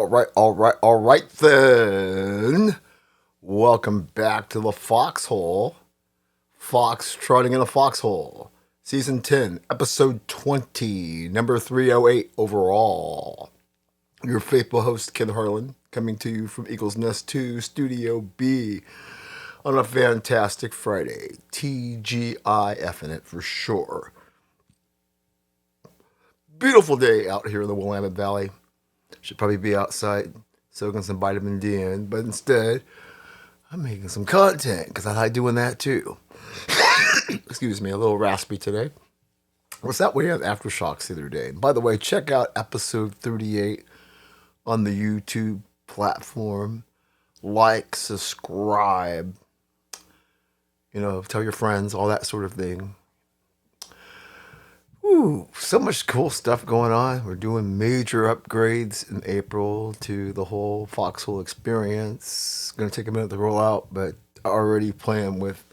All right then. Welcome back to the Foxhole. Foxtrotting in the Foxhole. Season 10, Episode 20, number 308 overall. Your faithful host, Ken Harlan, coming to you from Eagles Nest 2, Studio B, on a fantastic Friday. TGIF in it for sure. Beautiful day out here in the Willamette Valley. Should probably be outside soaking some vitamin D in, but instead, I'm making some content because I like doing that too. Excuse me, a little raspy today. Was that way on Aftershocks the other day? And by the way, check out episode 38 on the YouTube platform. Like, subscribe, tell your friends, all that sort of thing. Ooh, so much cool stuff going on. We're doing major upgrades in April to the whole Foxhole experience. Going to take a minute to roll out, but already playing with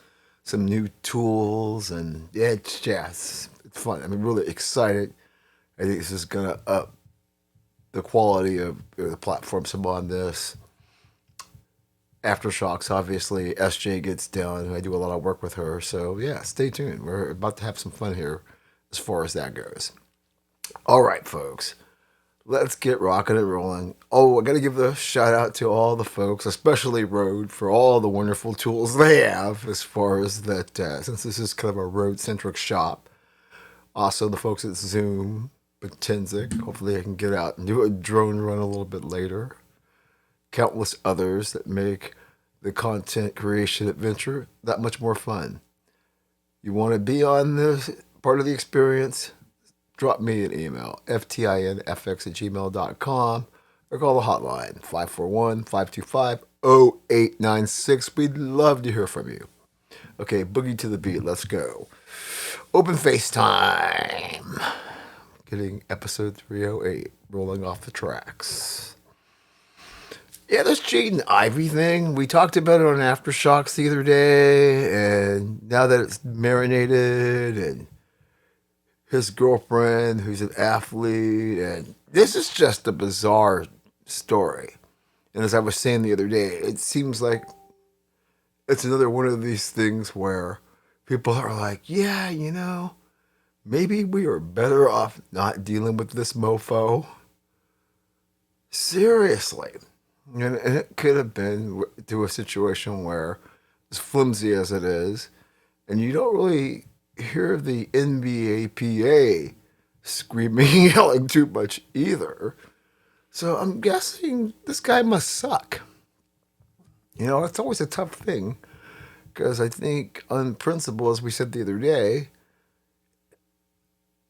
some new tools, and it's fun. I'm really excited. I think this is going to up the quality of the platform some on this. Aftershocks, obviously, SJ gets down, and I do a lot of work with her. So, yeah, stay tuned. We're about to have some fun here as far as that goes. All right, folks, let's get rocking and rolling. Oh, I got to give a shout out to all the folks, especially Rode, for all the wonderful tools they have as far as that, since this is kind of a Rode-centric shop. Also, the folks at Zoom, Tenzik, hopefully I can get out and do a drone run a little bit later. Countless others that make the content creation adventure that much more fun. You want to be on this part of the experience, drop me an email, ftinfx@gmail.com, or call the hotline, 541-525-0896. We'd love to hear from you. Okay, boogie to the beat, let's go. Open FaceTime. Getting episode 308, rolling off the tracks. Yeah, this Jaden Ivy thing, we talked about it on Aftershocks the other day, and now that it's marinated, and his girlfriend, who's an athlete, and this is just a bizarre story. And as I was saying the other day, it seems like it's another one of these things where people are like, yeah, maybe we are better off not dealing with this mofo. Seriously. And it could have been to a situation where, as flimsy as it is, and you don't really hear the NBAPA screaming and yelling too much either. So I'm guessing this guy must suck. It's always a tough thing, because I think on principle, as we said the other day,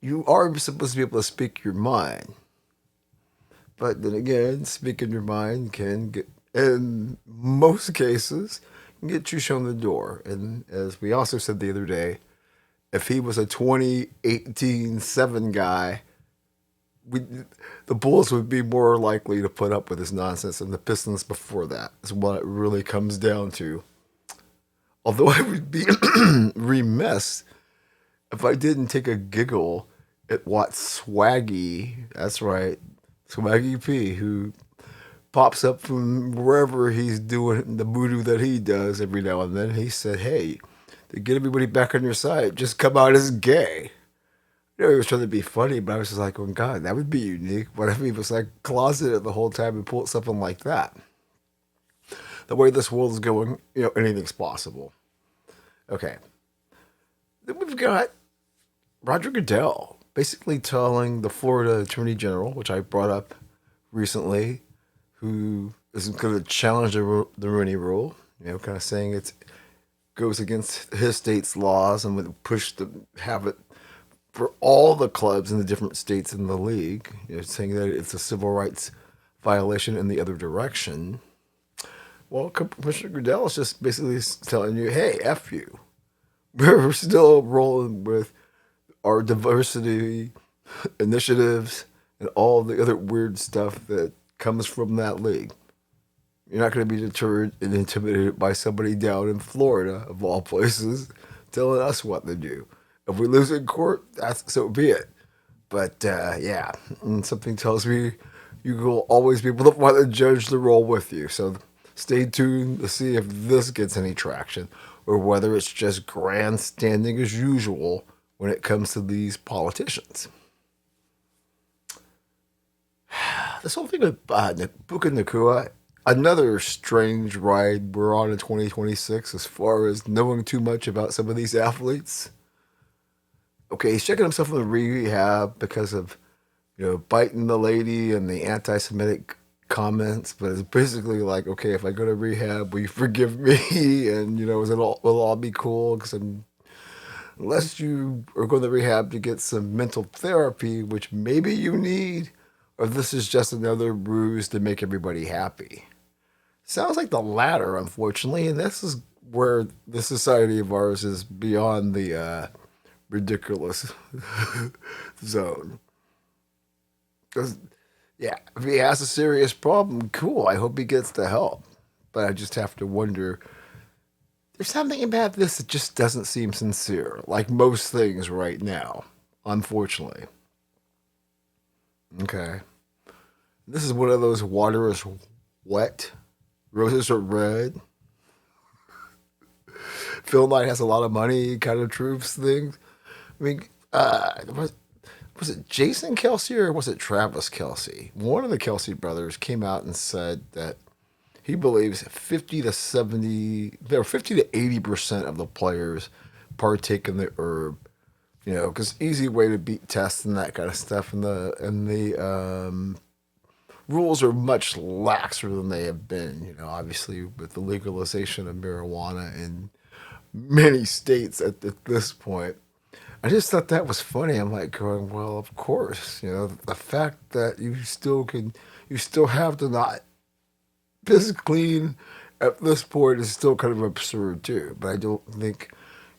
you are supposed to be able to speak your mind. But then again, speaking your mind can get, in most cases, can get you shown the door. And as we also said the other day, if he was a 2018-7 guy, the Bulls would be more likely to put up with his nonsense than the Pistons before that, is what it really comes down to. Although I would be remiss if I didn't take a giggle at what Swaggy, that's right, Swaggy P, who pops up from wherever he's doing the voodoo that he does every now and then. He said, hey, to get everybody back on your side, just come out as gay. He was trying to be funny, but I was just like, oh, God, that would be unique. What if he was like closeted the whole time and pulled something like that? The way this world is going, anything's possible. Okay. Then we've got Roger Goodell basically telling the Florida Attorney General, which I brought up recently, who is going to challenge the Rooney Rule, kind of saying it goes against his state's laws and would push to have it for all the clubs in the different states in the league, saying that it's a civil rights violation in the other direction. Well, Commissioner Goodell is just basically telling you, hey, F you. We're still rolling with our diversity initiatives and all the other weird stuff that comes from that league. You're not going to be deterred and intimidated by somebody down in Florida, of all places, telling us what to do. If we lose in court, so be it. But, yeah, and something tells me you will always be able to want to judge the role with you. So stay tuned to see if this gets any traction or whether it's just grandstanding as usual when it comes to these politicians. This whole thing of Puka Nakua, another strange ride we're on in 2026 as far as knowing too much about some of these athletes. Okay, he's checking himself in the rehab because of, biting the lady and the anti-Semitic comments. But it's basically like, okay, if I go to rehab, will you forgive me? And is it all will all be cool? Because unless you are going to rehab to get some mental therapy, which maybe you need, or this is just another ruse to make everybody happy. Sounds like the latter, unfortunately, and this is where the society of ours is beyond the ridiculous zone. 'Cause, yeah, if he has a serious problem, cool. I hope he gets the help. But I just have to wonder. There's something about this that just doesn't seem sincere, like most things right now, unfortunately. Okay. This is one of those water is wet, roses are red. Phil Knight has a lot of money kind of troops things. I mean, was it Jason Kelsey or was it Travis Kelsey? One of the Kelsey brothers came out and said that he believes 50 to 70, there 50 to 80% of the players partake in the herb. Because easy way to beat tests and that kind of stuff, and the rules are much laxer than they have been. Obviously with the legalization of marijuana in many states at this point. I just thought that was funny. I'm like going, well, of course. The fact that you still have to not piss clean at this point is still kind of absurd too. But I don't think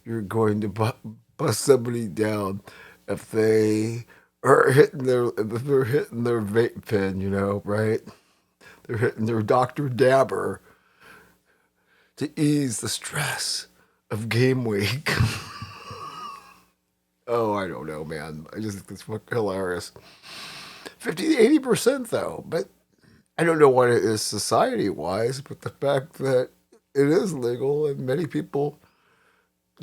you're going to bust somebody down if they are if they're hitting their vape pen, right? They're hitting their Dr. Dabber to ease the stress of game week. Oh, I don't know, man. I just think it's fucking hilarious. 50 to 80% though, but I don't know what it is society wise, but the fact that it is legal and many people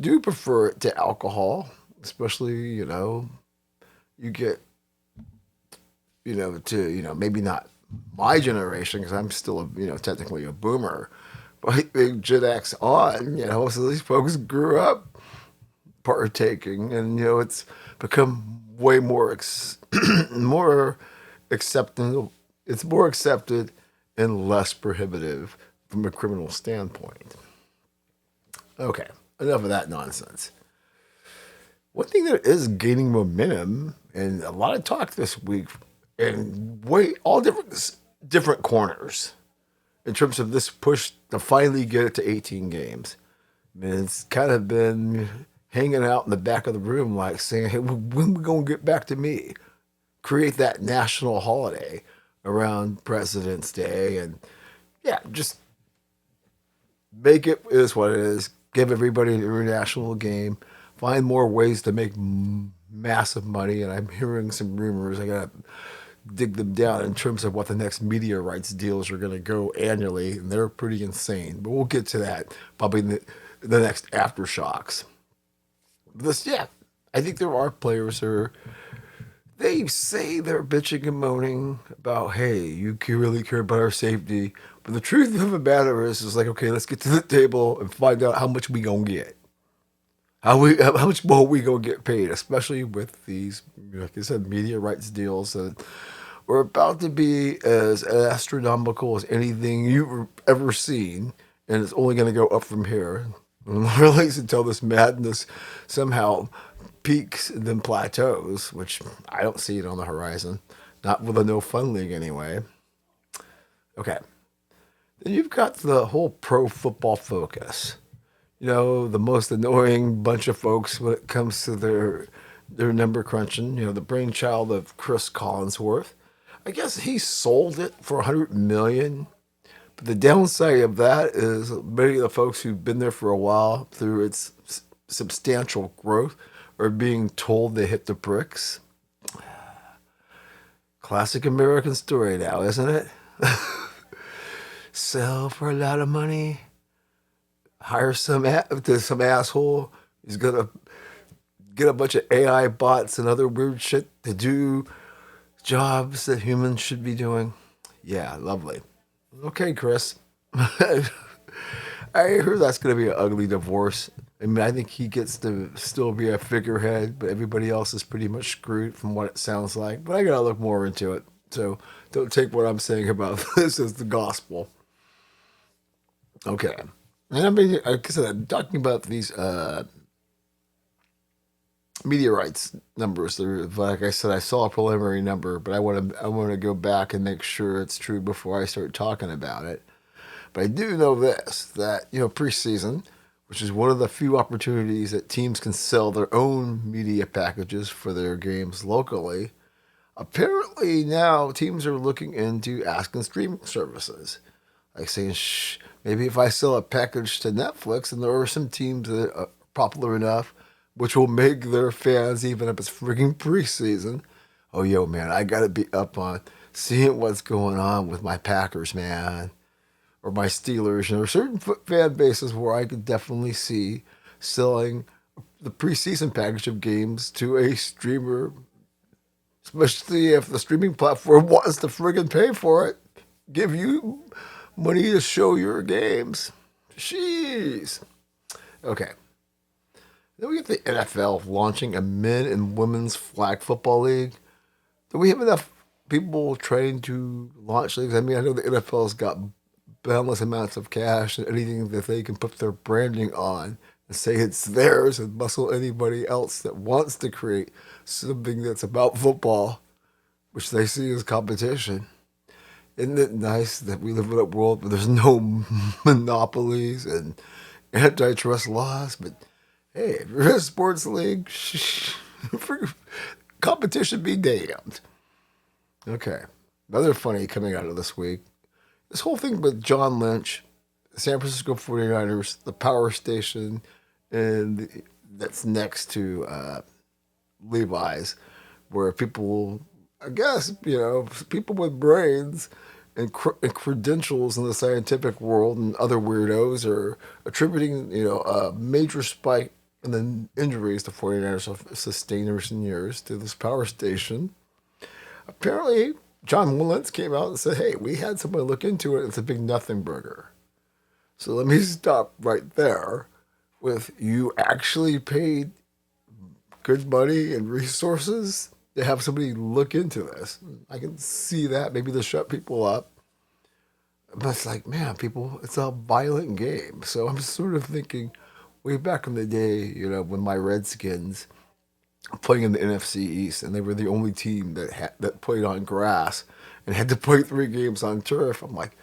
do prefer it to alcohol, especially, you get, maybe not my generation, because I'm still, technically a boomer, but I think Gen X on, so these folks grew up partaking, and it's become way more more acceptable. It's more accepted and less prohibitive from a criminal standpoint. Okay, enough of that nonsense. One thing that is gaining momentum and a lot of talk this week, and all different corners in terms of this push to finally get it to 18 games. I mean, it's kind of been hanging out in the back of the room, like saying, "Hey, when we gonna get back to me? Create that national holiday around President's Day, and yeah, just make it is what it is. Give everybody an international game. Find more ways to make massive money." And I'm hearing some rumors. I gotta dig them down in terms of what the next media rights deals are going to go annually, and they're pretty insane. But we'll get to that probably in the next aftershocks. Yeah, I think there are players who they say they're bitching and moaning about, hey, you really care about our safety. But the truth of the matter is like, okay, let's get to the table and find out how much we gonna get. How much more we gonna get paid, especially with these, like I said, media rights deals that are about to be as astronomical as anything you've ever seen, and it's only gonna go up from here. At least until this madness somehow peaks and then plateaus, which I don't see it on the horizon. Not with a no fun league anyway. Okay. Then you've got the whole pro football focus. The most annoying bunch of folks when it comes to their number crunching. The brainchild of Chris Collinsworth. I guess he sold it for $100 million. But the downside of that is many of the folks who've been there for a while through its substantial growth are being told they hit the bricks. Classic American story now, isn't it? Sell for a lot of money, hire some asshole. He's gonna get a bunch of AI bots and other weird shit to do jobs that humans should be doing. Yeah, lovely. Okay, Chris. I hear that's going to be an ugly divorce. I mean, I think he gets to still be a figurehead, but everybody else is pretty much screwed from what it sounds like. But I got to look more into it. So don't take what I'm saying about this as the gospel. Okay. And I mean, like I said, I'm talking about these media rights numbers. Like I said, I saw a preliminary number, but I want to go back and make sure it's true before I start talking about it. But I do know this, that, preseason, which is one of the few opportunities that teams can sell their own media packages for their games locally. Apparently now teams are looking into asking streaming services. Like saying, maybe if I sell a package to Netflix, and there are some teams that are popular enough, which will make their fans, even if it's freaking preseason, oh, yo, man, I got to be up on seeing what's going on with my Packers, man, or my Steelers. There are certain fan bases where I could definitely see selling the preseason package of games to a streamer, especially if the streaming platform wants to friggin' pay for it, give you money to show your games. Jeez. Okay. Then we get the NFL launching a men and women's flag football league. Do we have enough people trained to launch leagues? I mean, I know the NFL's got boundless amounts of cash and anything that they can put their branding on and say it's theirs and muscle anybody else that wants to create something that's about football, which they see as competition. Isn't it nice that we live in a world where there's no monopolies and antitrust laws? But hey, if you're in a sports league, competition be damned. Okay. Another funny coming out of this week. This whole thing with John Lynch, San Francisco 49ers, the power station, and that's next to Levi's, where people, I guess, people with brains and credentials in the scientific world and other weirdos are attributing, a major spike in the injuries the 49ers have sustained in recent years to this power station. Apparently, John Lynch came out and said, hey, we had somebody look into it. It's a big nothing burger. So let me stop right there with you actually paid good money and resources to have somebody look into this. I can see that. Maybe to shut people up. But it's like, man, people, it's a violent game. So I'm sort of thinking way back in the day, when my Redskins playing in the NFC East, and they were the only team that played on grass and had to play 3 games on turf. I'm like,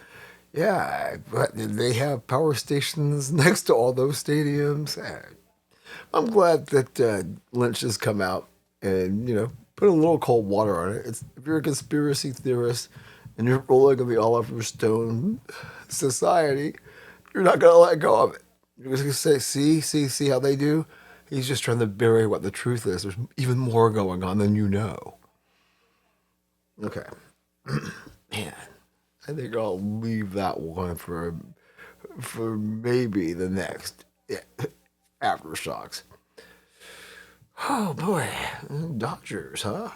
yeah, but did they have power stations next to all those stadiums? I'm glad that Lynch has come out and put a little cold water on it. If you're a conspiracy theorist and you're rolling in the Oliver Stone society, you're not gonna let go of it. You're just gonna say, see how they do. He's just trying to bury what the truth is. There's even more going on than you know. Okay, man, I think I'll leave that one for maybe the next aftershocks. Oh boy, Dodgers, huh?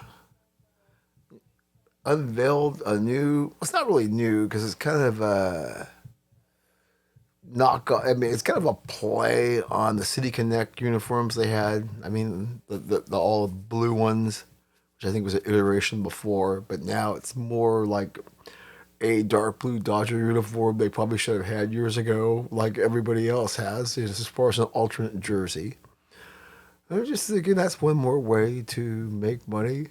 Unveiled a new. Well, it's not really new because it's kind of a knock. I mean, it's kind of a play on the City Connect uniforms they had. I mean, the all blue ones, which I think was an iteration before, but now it's more like a dark blue Dodger uniform they probably should have had years ago, like everybody else has, as far as an alternate jersey. I'm just thinking that's one more way to make money.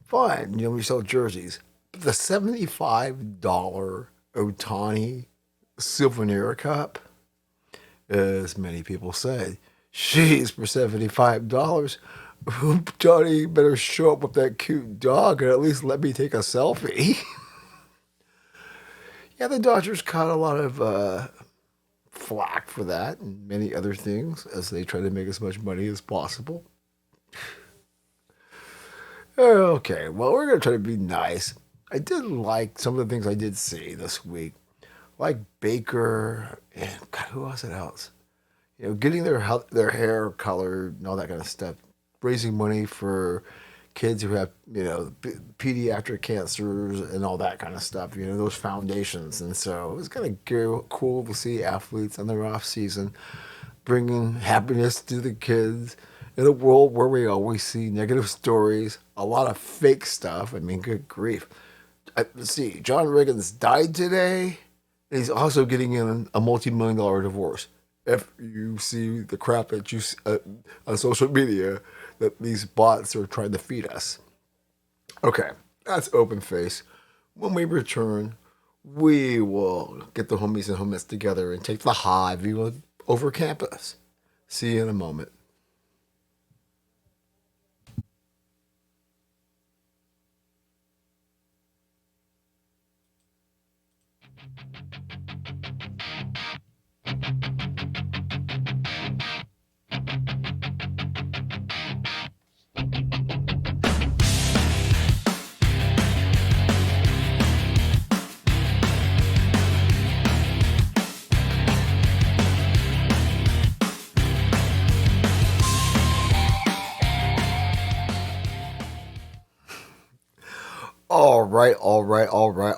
Fine, we sell jerseys. But the $75 Otani Souvenir Cup, as many people say, she's for $75. Johnny better show up with that cute dog and at least let me take a selfie. Yeah, the Dodgers caught a lot of flack for that and many other things as they try to make as much money as possible. Okay, well, we're going to try to be nice. I did like some of the things I did see this week, like Baker and God, who was it else? Getting their hair colored and all that kind of stuff, raising money for kids who have pediatric cancers and all that kind of stuff. Those foundations, and so it was kind of cool to see athletes on their off season bringing happiness to the kids in a world where we always see negative stories, a lot of fake stuff. I mean, good grief. Let's see, John Riggins died today, and he's also getting in a multi-million-dollar divorce. If you see the crap that you on social media that these bots are trying to feed us. Okay, that's open face. When we return, we will get the homies and homies together and take the high view over campus. See you in a moment.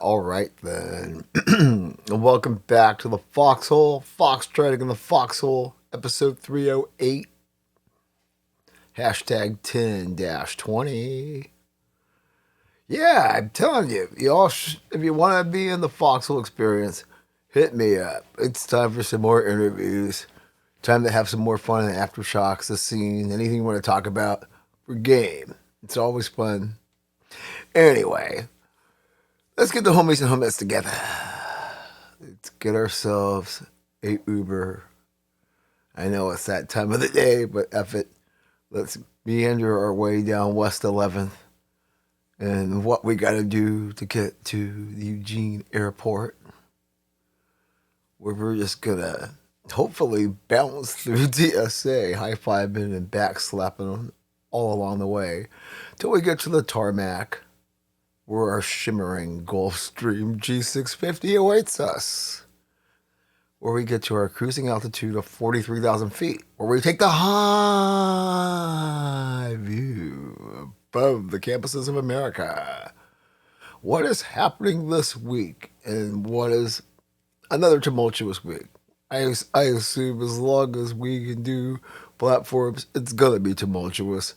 All right then. And welcome back to the Foxhole, Foxtrotting in the Foxhole, episode 308, hashtag 10-20. Yeah, I'm telling you, if you want to be in the Foxhole experience, hit me up. It's time for some more interviews. Time to have some more fun and aftershocks, the scene, anything you want to talk about. We're game. It's always fun. Anyway, let's get the homies and homies together. Let's get ourselves a Uber. I know it's that time of the day, but F it. Let's meander our way down West 11th and what we got to do to get to the Eugene Airport, where we're just going to hopefully bounce through TSA, high-fiving and backslapping all along the way till we get to the tarmac, where our shimmering Gulfstream G650 awaits us, where we get to our cruising altitude of 43,000 feet, where we take the high view above the campuses of America. What is happening this week, and what is another tumultuous week? I assume as long as we can do platforms, it's going to be tumultuous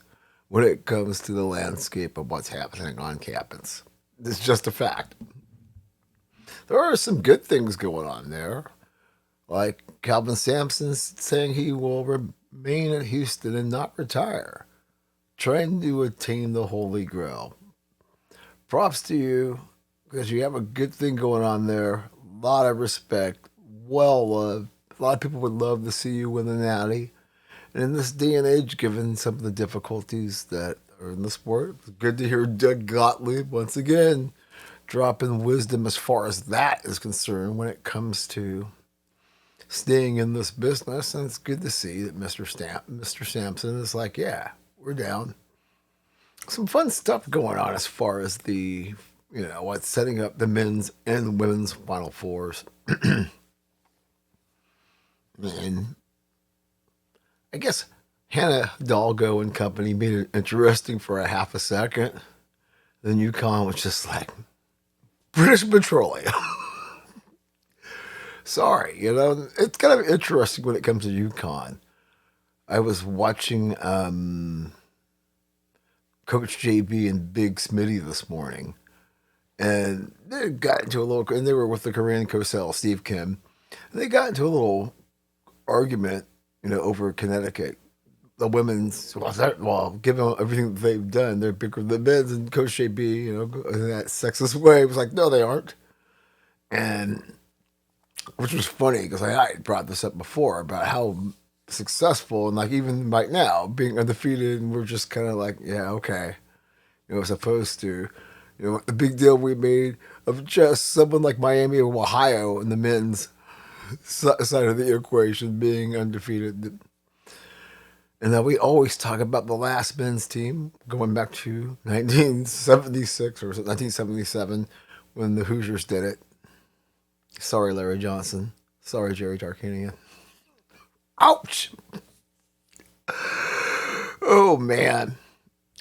when it comes to the landscape of what's happening on campus. It's just a fact. There are some good things going on there, like Calvin Sampson saying he will remain at Houston and not retire, trying to attain the Holy Grail. Props to you, because you have a good thing going on there. A lot of respect, well loved. A lot of people would love to see you win the natty. And in this day and age, given some of the difficulties that are in the sport, it's good to hear Doug Gottlieb once again dropping wisdom as far as that is concerned when it comes to staying in this business. And it's good to see that Mr. Sampson is like, yeah, we're down. Some fun stuff going on as far as the, what's setting up the men's and women's Final Fours. And I guess Hannah Hidalgo and company made it interesting for a half a second. Then UConn was just like, British Petroleum. Sorry, it's kind of interesting when it comes to UConn. I was watching Coach JB and Big Smitty this morning, and they got into and they were with the Korean Cosell, Steve Kim, and they got into a little argument, over Connecticut. The women's, given everything that they've done, they're bigger than the men's, and Coach JB, in that sexist way, was like, no, they aren't. And which was funny because I had brought this up before about how successful and like even right now being undefeated, and we're just kind of like, yeah, okay, as opposed to, the big deal we made of just someone like Miami of Ohio in the men's side of the equation being undefeated. And then we always talk about the last men's team going back to 1976 or was it 1977 when the Hoosiers did it. Sorry, Larry Johnson. Sorry, Jerry Tarkanian. Ouch! Oh, man.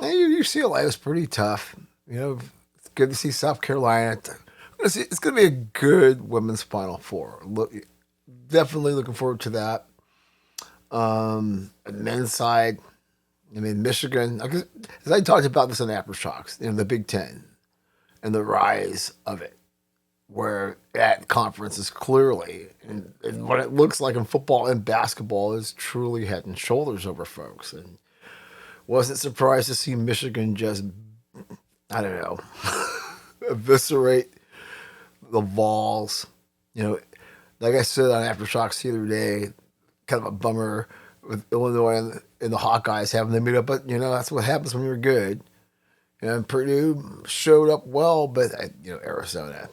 UCLA was pretty tough. It's good to see South Carolina. It's going to be a good women's Final Four. Definitely looking forward to that. On the men's side, I mean, Michigan, as I talked about this in Aftershocks, the Big Ten and the rise of it, where that conference is clearly, and what it looks like in football and basketball, is truly head and shoulders over folks. And wasn't surprised to see Michigan just, I don't know, eviscerate the Vols. Like I said on Aftershocks the other day, kind of a bummer with Illinois and the Hawkeyes having to meet up. But, that's what happens when you're good. And Purdue showed up well, but, Arizona,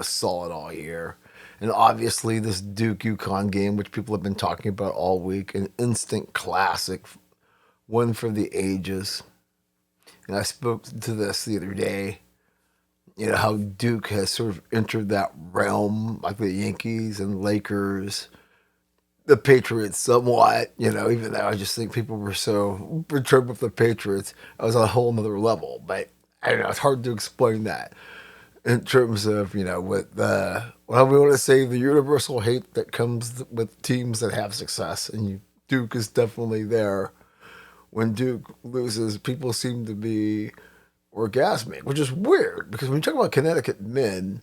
solid all year. And obviously this Duke-UConn game, which people have been talking about all week, an instant classic, one for the ages. And I spoke to this the other day, how Duke has sort of entered that realm, like the Yankees and Lakers, the Patriots somewhat, even though I just think people were so perturbed with the Patriots, I was on a whole nother level. But I don't know, it's hard to explain that in terms of, with what we want to say, the universal hate that comes with teams that have success. And Duke is definitely there. When Duke loses, people seem to be orgasmic, which is weird because when you talk about Connecticut men,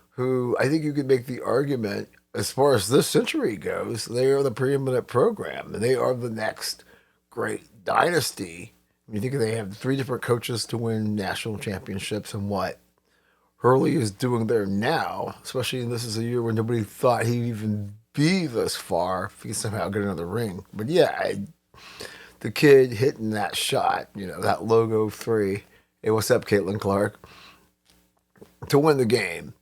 who I think you could make the argument, as far as this century goes, they are the preeminent program, and they are the next great dynasty. You think they have 3 different coaches to win national championships, and what Hurley is doing there now, especially this is a year where nobody thought he'd even be this far if he could somehow get another ring. But yeah, the kid hitting that shot, that logo 3, hey, what's up, Caitlin Clark, to win the game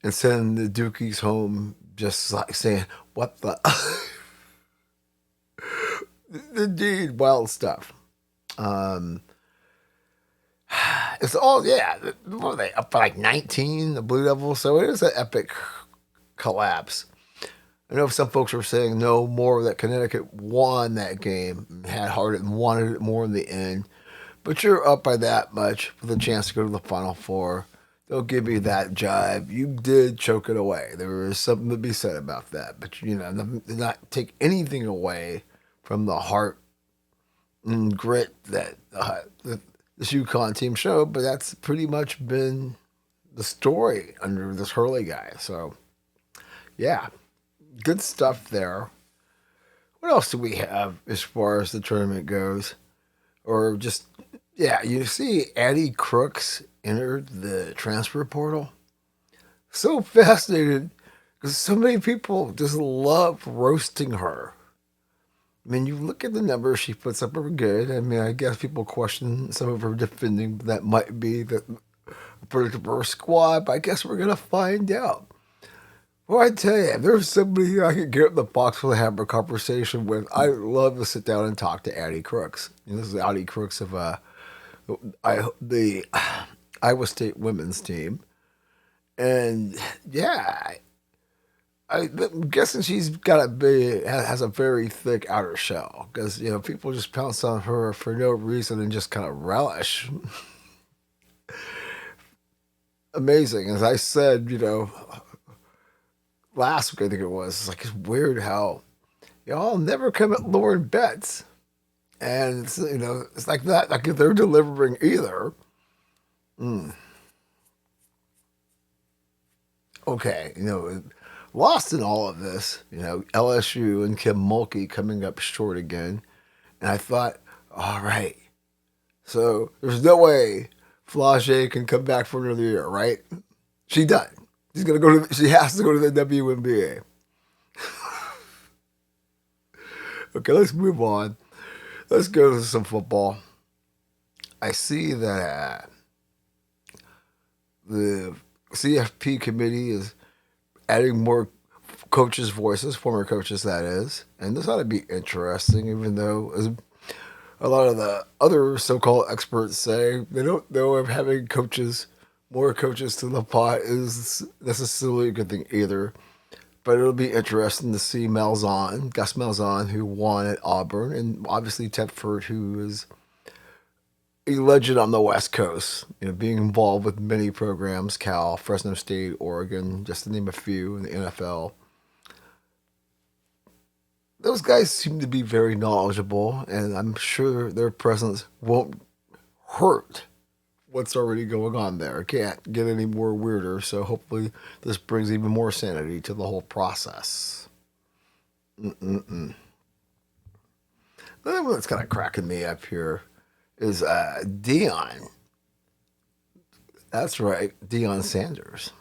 and send the Dukies home just like saying, what the? Indeed, wild stuff. It's all, yeah, what are they, up by like 19, the Blue Devils? So it is an epic collapse. I know some folks were saying no more, that Connecticut won that game, had heart and wanted it more in the end. But you're up by that much with a chance to go to the Final Four. They'll give you that jibe. You did choke it away. There is something to be said about that. But, not take anything away from the heart and grit that this UConn team showed. But that's pretty much been the story under this Hurley guy. So, yeah, good stuff there. What else do we have as far as the tournament goes? Or just, yeah, you see Addie Crooks entered the transfer portal. So fascinated because so many people just love roasting her. I mean, you look at the numbers she puts up are good. I mean, I guess people question some of her defending. That might be the predictable squad, but I guess we're going to find out. Well, I tell you, if there's somebody I could get up the Foxhole and have a conversation with, I'd love to sit down and talk to Addie Crooks. This is Addie Crooks of the Iowa State women's team. And yeah, I'm guessing she's has a very thick outer shell because, people just pounce on her for no reason and just kind of relish. Amazing. As I said, last week, I think it was, it's weird how y'all never come at Lauren Betts. And, it's like that. Like if they're delivering either. Okay, lost in all of this, LSU and Kim Mulkey coming up short again. And I thought, all right, so there's no way Flage can come back for another year, right? She done. She has to go to the WNBA. Okay, let's move on. Let's go to some football. I see that the CFP committee is adding more coaches' voices, former coaches, that is. And this ought to be interesting, even though, as a lot of the other so-called experts say, they don't know if having more coaches to the pot is necessarily a good thing either. But it'll be interesting to see Gus Malzahn, who won at Auburn, and obviously Tedford, who is a legend on the West Coast, being involved with many programs, Cal, Fresno State, Oregon, just to name a few in the NFL. Those guys seem to be very knowledgeable, and I'm sure their presence won't hurt what's already going on there. It can't get any more weirder, so hopefully this brings even more sanity to the whole process. Mm-mm-mm. The other one that's kind of cracking me up here is Dion. That's right, Deion Sanders.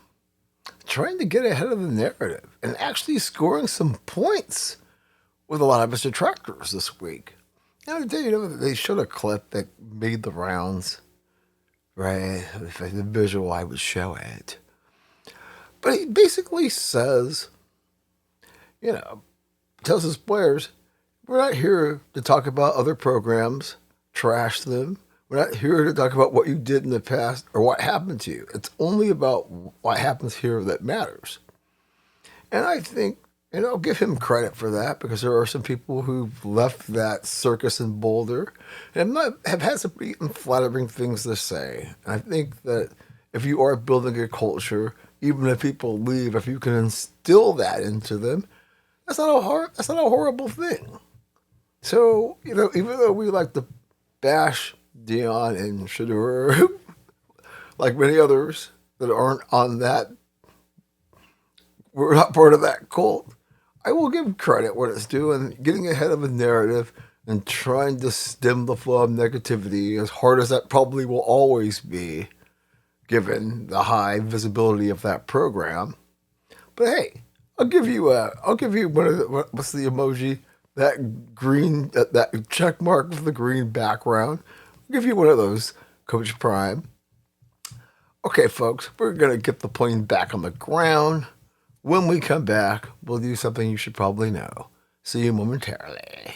Trying to get ahead of the narrative and actually scoring some points with a lot of his detractors this week. And they showed a clip that made the rounds. Right, if I had the visual, I would show it. But he basically says, tells his players, we're not here to talk about other programs, trash them. We're not here to talk about what you did in the past or what happened to you. It's only about what happens here that matters. And I think, I'll give him credit for that, because there are some people who've left that circus in Boulder and have had some pretty unflattering things to say. And I think that if you are building a culture, even if people leave, if you can instill that into them, that's not a horrible thing. So, even though we like to bash Dion and Shedeur, like many others that aren't on that, we're not part of that cult, I will give credit when it's due, and getting ahead of a narrative and trying to stem the flow of negativity, as hard as that probably will always be, given the high visibility of that program. But hey, I'll give you one of what's the emoji? That green, that check mark with the green background. I'll give you one of those, Coach Prime. Okay, folks, we're gonna get the plane back on the ground. When we come back, we'll do something you should probably know. See you momentarily.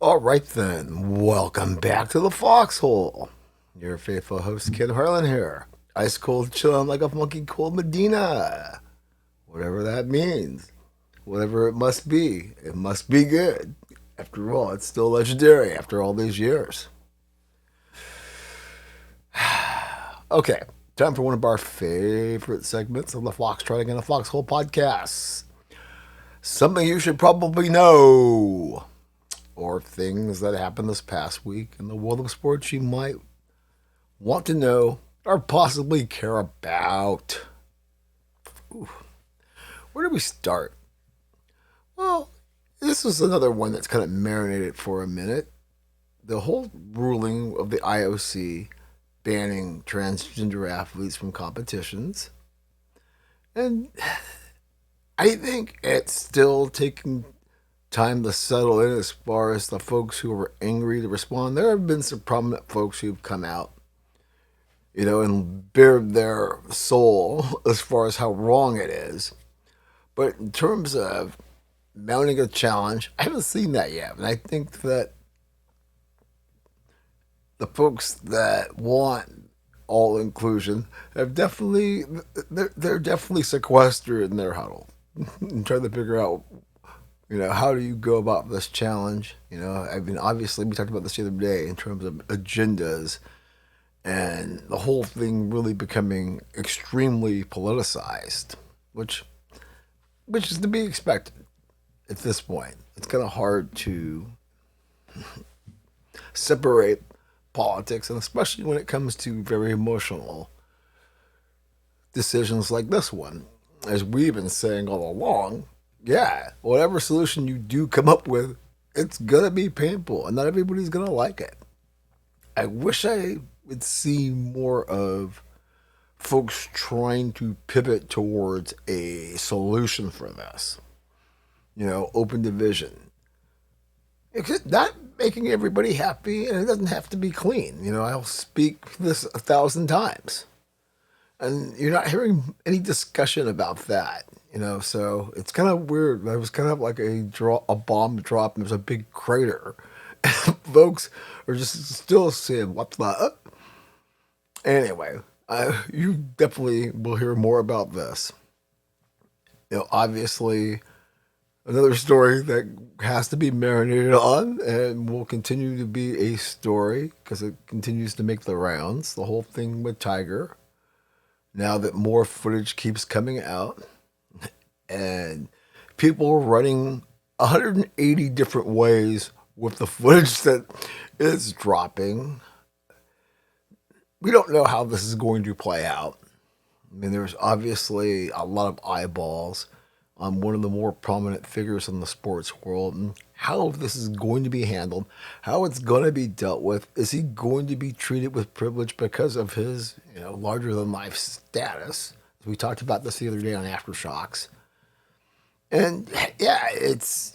All right then, welcome back to the Foxhole. Your faithful host, Ken Harlan here. Ice cold chilling like a monkey cold Medina. Whatever that means. Whatever it must be good. After all, it's still legendary after all these years. Okay, time for one of our favorite segments of the Foxtrotting and the Foxhole podcast. Something you should probably know, or things that happened this past week in the world of sports you might want to know or possibly care about. Ooh. Where do we start? Well, this was another one that's kind of marinated for a minute. The whole ruling of the IOC banning transgender athletes from competitions. And I think it's still taking time to settle in as far as the folks who were angry to respond. There have been some prominent folks who've come out, and bared their soul as far as how wrong it is. But in terms of mounting a challenge, I haven't seen that yet. And I think that the folks that want all inclusion have they're definitely sequestered in their huddle and trying to figure out, how do you go about this challenge? Obviously we talked about this the other day in terms of agendas and the whole thing really becoming extremely politicized, which is to be expected at this point. It's kind of hard to separate politics, and especially when it comes to very emotional decisions like this one. As we've been saying all along, yeah, whatever solution you do come up with, it's gonna be painful, and not everybody's gonna like it. I wish I would see more of folks trying to pivot towards a solution for this. Open division. It's not making everybody happy, and it doesn't have to be clean. I'll speak this 1,000 times, and you're not hearing any discussion about that. So it's kind of weird. It was kind of like a bomb drop, and there's a big crater. Folks are just still saying, "What the?" Anyway, you definitely will hear more about this. Obviously, another story that has to be marinated on and will continue to be a story because it continues to make the rounds. The whole thing with Tiger. Now that more footage keeps coming out and people are running 180 different ways with the footage that is dropping, we don't know how this is going to play out. I mean, there's obviously a lot of eyeballs on one of the more prominent figures in the sports world and how this is going to be handled, how it's going to be dealt with. Is he going to be treated with privilege because of his, larger than life status? We talked about this the other day on Aftershocks. And yeah, it's,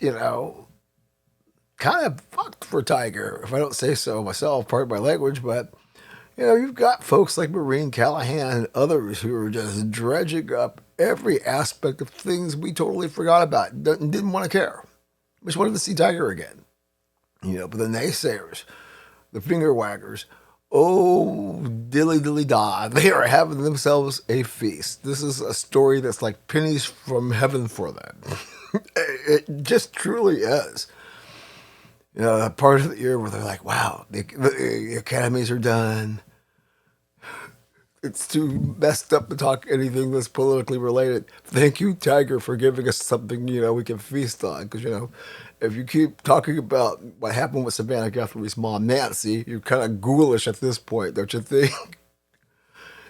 kind of fucked for Tiger, if I don't say so myself, pardon my language, but you've got folks like Maureen Callahan and others who are just dredging up every aspect of things we totally forgot about and didn't want to care. We just wanted to see Tiger again. But the naysayers, the finger waggers, oh, dilly dilly da, they are having themselves a feast. This is a story that's like pennies from heaven for them. It just truly is. That part of the year where they're like, wow, the academies are done. It's too messed up to talk anything that's politically related. Thank you, Tiger, for giving us something, we can feast on. Because, if you keep talking about what happened with Savannah Guthrie's mom, Nancy, you're kind of ghoulish at this point, don't you think?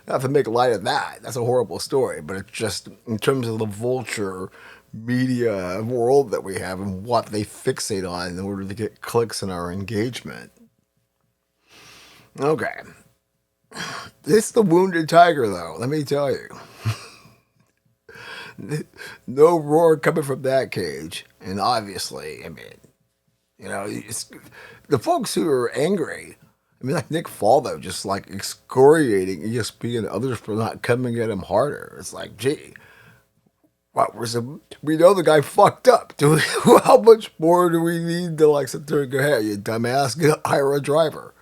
Not to make light of that. That's a horrible story. But it's just, in terms of the vulture media world that we have and what they fixate on in order to get clicks in our engagement. Okay. It's the wounded tiger, though, let me tell you. No roar coming from that cage. And obviously, I mean, it's, the folks who are angry, I mean, like Nick Faldo, just like excoriating ESP and others for not coming at him harder. It's like, gee, we know the guy fucked up. How much more do we need to like sit there and go, hey, you dumbass, hire a driver?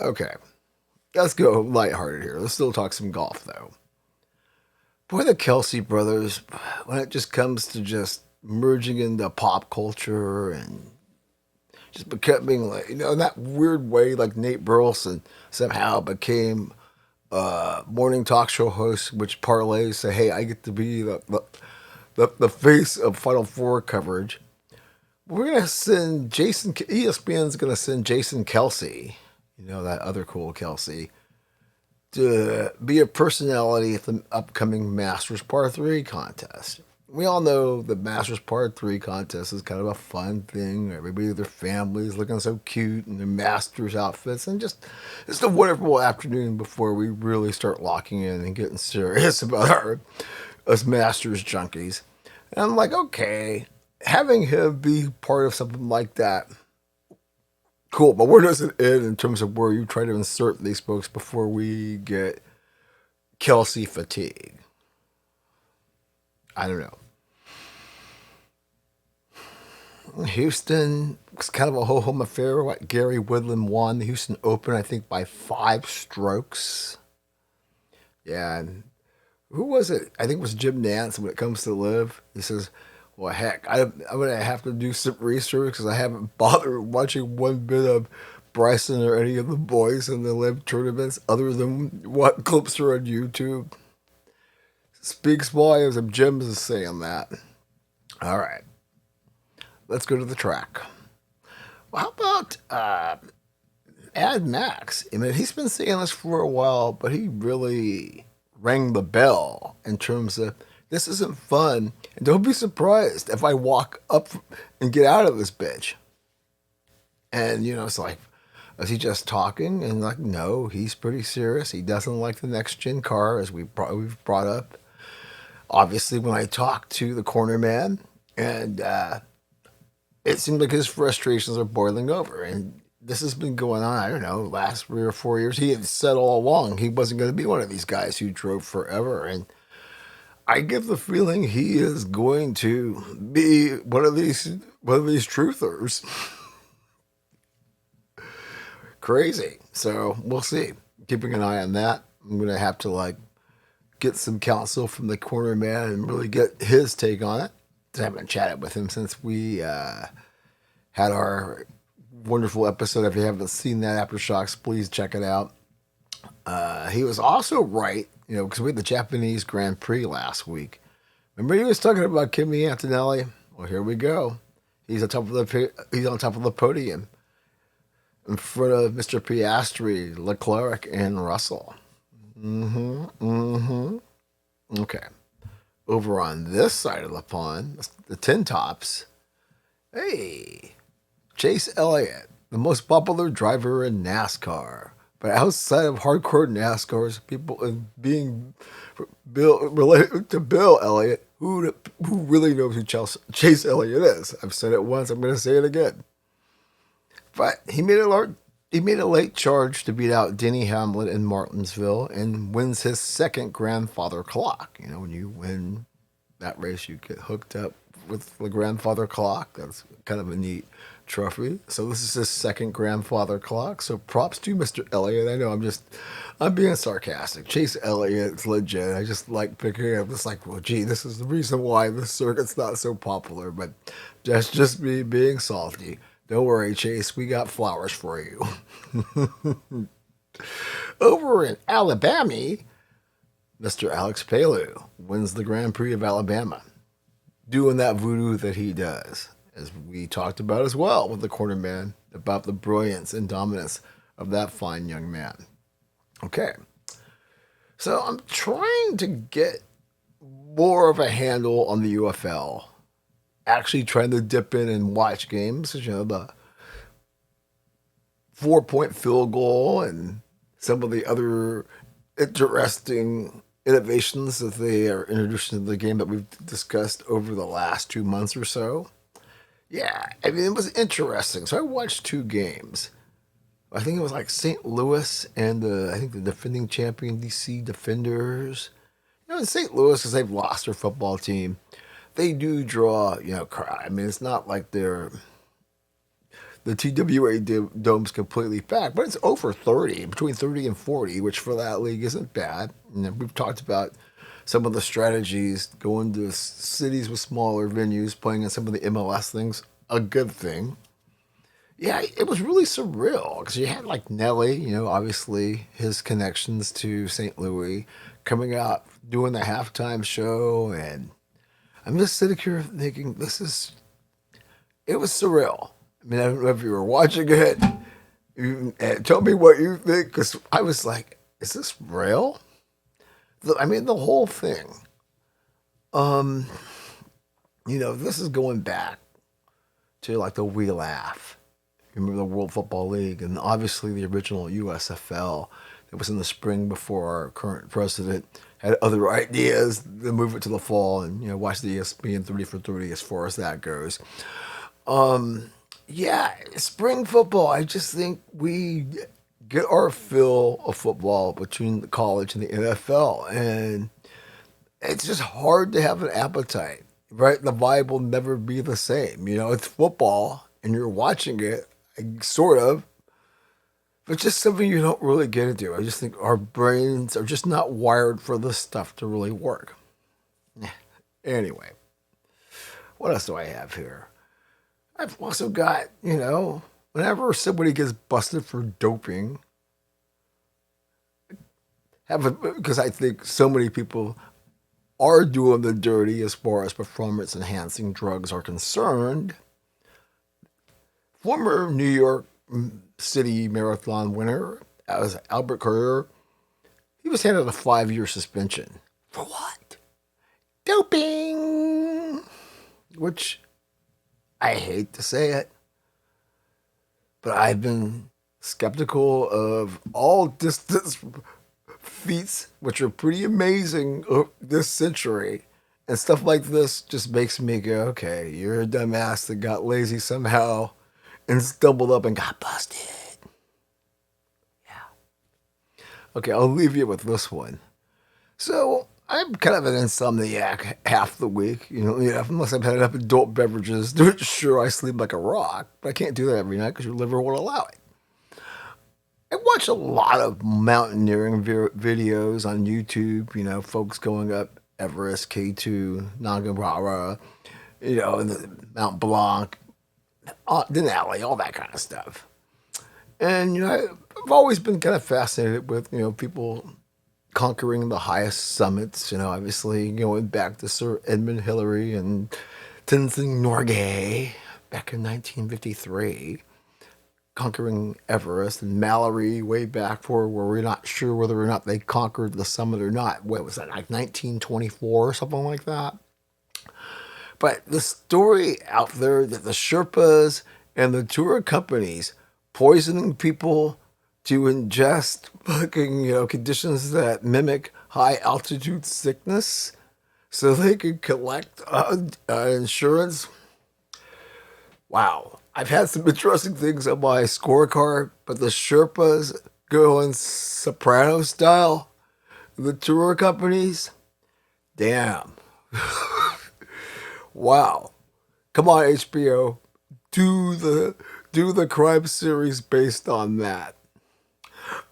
Okay, let's go lighthearted here. Let's still talk some golf, though. Boy, the Kelsey brothers, when it just comes to just merging into pop culture and just becoming like, in that weird way, like Nate Burleson somehow became morning talk show host, which parlays say, hey, I get to be the face of Final Four coverage. We're going to send ESPN's going to send Jason Kelsey, that other cool Kelsey, to be a personality at the upcoming Masters Par 3 contest. We all know the Masters Par 3 contest is kind of a fun thing. Everybody, their families looking so cute in their Masters outfits, and just it's a wonderful afternoon before we really start locking in and getting serious about us Masters junkies. And I'm like, okay, having him be part of something like that, cool, but where does it end in terms of where you try to insert these folks before we get Kelsey fatigue? I don't know. Houston was kind of a ho-hum affair. Gary Woodland won the Houston Open, I think, by 5 strokes. Yeah, and who was it? I think it was Jim Nantz when it comes to live. He says, well, heck, I'm going to have to do some research because I haven't bothered watching one bit of Bryson or any of the boys in the live tournaments other than what clips are on YouTube. Speaks volumes of Jim's saying that. All right. Let's go to the track. Well, how about Ad Max, I mean, he's been saying this for a while, but he really rang the bell in terms of this isn't fun. And don't be surprised if I walk up and get out of this bitch. And, it's like, is he just talking? And like, no, he's pretty serious. He doesn't like the next gen car, as we've brought up. Obviously, when I talked to the corner man, and it seemed like his frustrations are boiling over. And this has been going on, I don't know, last 3 or 4 years. He had said all along he wasn't going to be one of these guys who drove forever. And I get the feeling he is going to be one of these truthers. Crazy. So we'll see. Keeping an eye on that. I'm going to have to get some counsel from the corner man and really get his take on it. I haven't chatted with him since we had our wonderful episode. If you haven't seen that, Aftershocks, please check it out. He was also right, because we had the Japanese Grand Prix last week. Remember he was talking about Kimi Antonelli? Well, here we go. He's on top of the podium in front of Mr. Piastri, Leclerc, and Russell. Okay. Over on this side of the pond, the Tin Tops. Hey, Chase Elliott, the most popular driver in NASCAR. But outside of hardcore NASCARs, people being related to Bill Elliott, who really knows who Chase Elliott is? I've said it once. I'm going to say it again. But he made a late charge to beat out Denny Hamlin in Martinsville and wins his second grandfather clock. When you win that race, you get hooked up with the grandfather clock. That's kind of a neat trophy. So this is his second grandfather clock. So props to Mr. Elliott. I know I'm being sarcastic. Chase Elliott's legit. I just like picking up. It's like, well, gee, this is the reason why this circuit's not so popular. But that's just me being salty. Don't worry, Chase. We got flowers for you. Over in Alabama, Mr. Alex Palou wins the Grand Prix of Alabama, doing that voodoo that he does, as we talked about as well with the corner man, about the brilliance and dominance of that fine young man. Okay, so I'm trying to get more of a handle on the UFL. Actually trying to dip in and watch games, the 4-point field goal and some of the other interesting innovations that they are introducing to the game that we've discussed over the last 2 months or so. Yeah, I mean, it was interesting. So I watched 2 games. I think it was like St. Louis and I think the defending champion DC Defenders. In St. Louis, because they've lost their football team, they do draw, crowd. I mean, it's not like the TWA dome's completely packed, but it's over 30, between 30 and 40, which for that league isn't bad. We've talked about some of the strategies, going to cities with smaller venues, playing in some of the MLS things, a good thing. Yeah, it was really surreal, because you had Nelly, obviously his connections to St. Louis, coming out, doing the halftime show, and I'm just sitting here thinking, it was surreal. I mean, I don't know if you were watching it. Tell me what you think, because I was like, is this real? I mean, the whole thing. This is going back to the We Laugh. You remember the World Football League, and obviously the original USFL that was in the spring before our current president had other ideas to move it to the fall, and watch the ESPN 30 for 30 as far as that goes. Yeah, spring football. I just think we get our fill of football between the college and the NFL, and it's just hard to have an appetite, right? The vibe will never be the same. It's football, and you're watching it, sort of, but just something you don't really get into. I just think our brains are just not wired for this stuff to really work. Anyway, what else do I have here? I've also got, whenever somebody gets busted for doping, because I think so many people are doing the dirty as far as performance-enhancing drugs are concerned. Former New York City Marathon winner, as Albert Carrera, he was handed a 5-year suspension. For what? Doping! Which, I hate to say it, but I've been skeptical of all distance feats, which are pretty amazing this century. And stuff like this just makes me go, okay, you're a dumbass that got lazy somehow and stumbled up and got busted. Okay, I'll leave you with this one. So I'm kind of an insomniac half the week, unless I've had enough adult beverages. Sure, I sleep like a rock, but I can't do that every night because your liver won't allow it. I watch a lot of mountaineering videos on YouTube, folks going up Everest, K2, Nangabara, and the Mount Blanc, Denali, all that kind of stuff. And, I've always been kind of fascinated with, people conquering the highest summits, obviously going back to Sir Edmund Hillary and Tenzing Norgay back in 1953, conquering Everest, and Mallory way back for where we're not sure whether or not they conquered the summit or not. What was that, like 1924 or something like that? But the story out there that the Sherpas and the tour companies poisoning people to ingest fucking, conditions that mimic high altitude sickness so they could collect insurance. Wow. I've had some interesting things on my scorecard, but the Sherpas going soprano style, the tour companies, damn. Wow. Come on, HBO. Do the crime series based on that.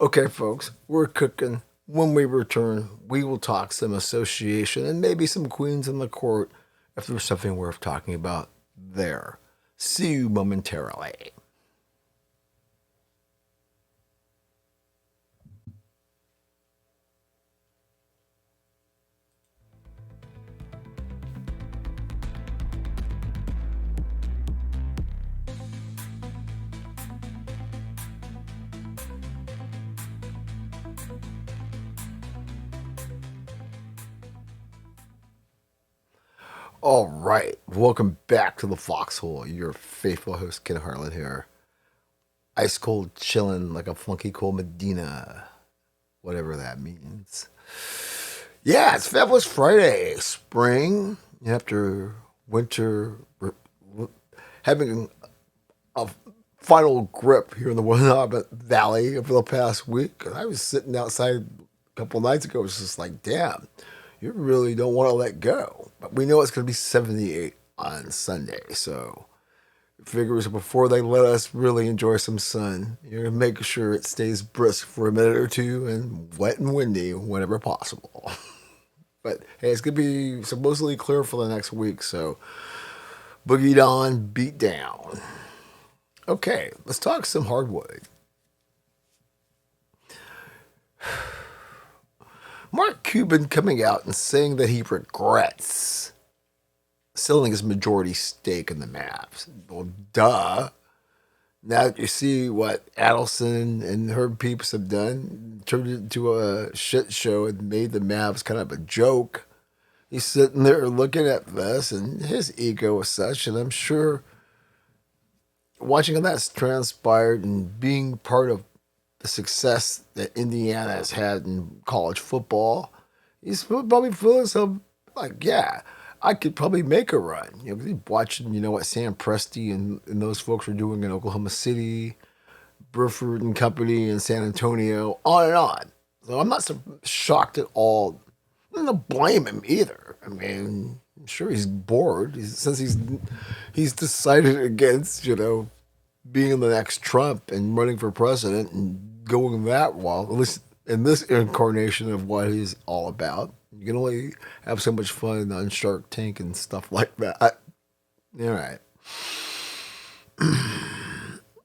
Okay, folks, we're cooking. When we return, we will talk some association and maybe some queens in the court if there's something worth talking about there. See you momentarily. All right, welcome back to the Foxhole. Your faithful host, Ken Harlan here. Ice cold chilling like a funky cold Medina, whatever that means. Yeah, it's Fabulous Friday. Spring after winter, having a final grip here in the Willamette Valley for the past week. I was sitting outside a couple nights ago. It was just like, damn, you really don't want to let go. But we know it's going to be 78 on Sunday, so figures before they let us really enjoy some sun, make sure it stays brisk for a minute or two and wet and windy whenever possible. But hey, it's going to be supposedly clear for the next week, so boogie on, beat down. Okay, let's talk some hardwood. Mark Cuban coming out and saying that he regrets selling his majority stake in the Mavs. Well, duh. Now that you see what Adelson and her peeps have done, turned it into a shit show and made the Mavs kind of a joke. He's sitting there looking at this, and his ego is such, and I'm sure watching how that's transpired and being part of the success that Indiana has had in college football, he's probably feeling himself like, yeah, I could probably make a run. He's watching, what Sam Presti and those folks are doing in Oklahoma City, Burford and company in San Antonio, on and on. So I'm not so shocked at all. I don't blame him either. I mean, I'm sure he's bored since he's decided against, being the next Trump and running for president and going that well, at least in this incarnation of what he's all about. You can only have so much fun on Shark Tank and stuff like that. All right.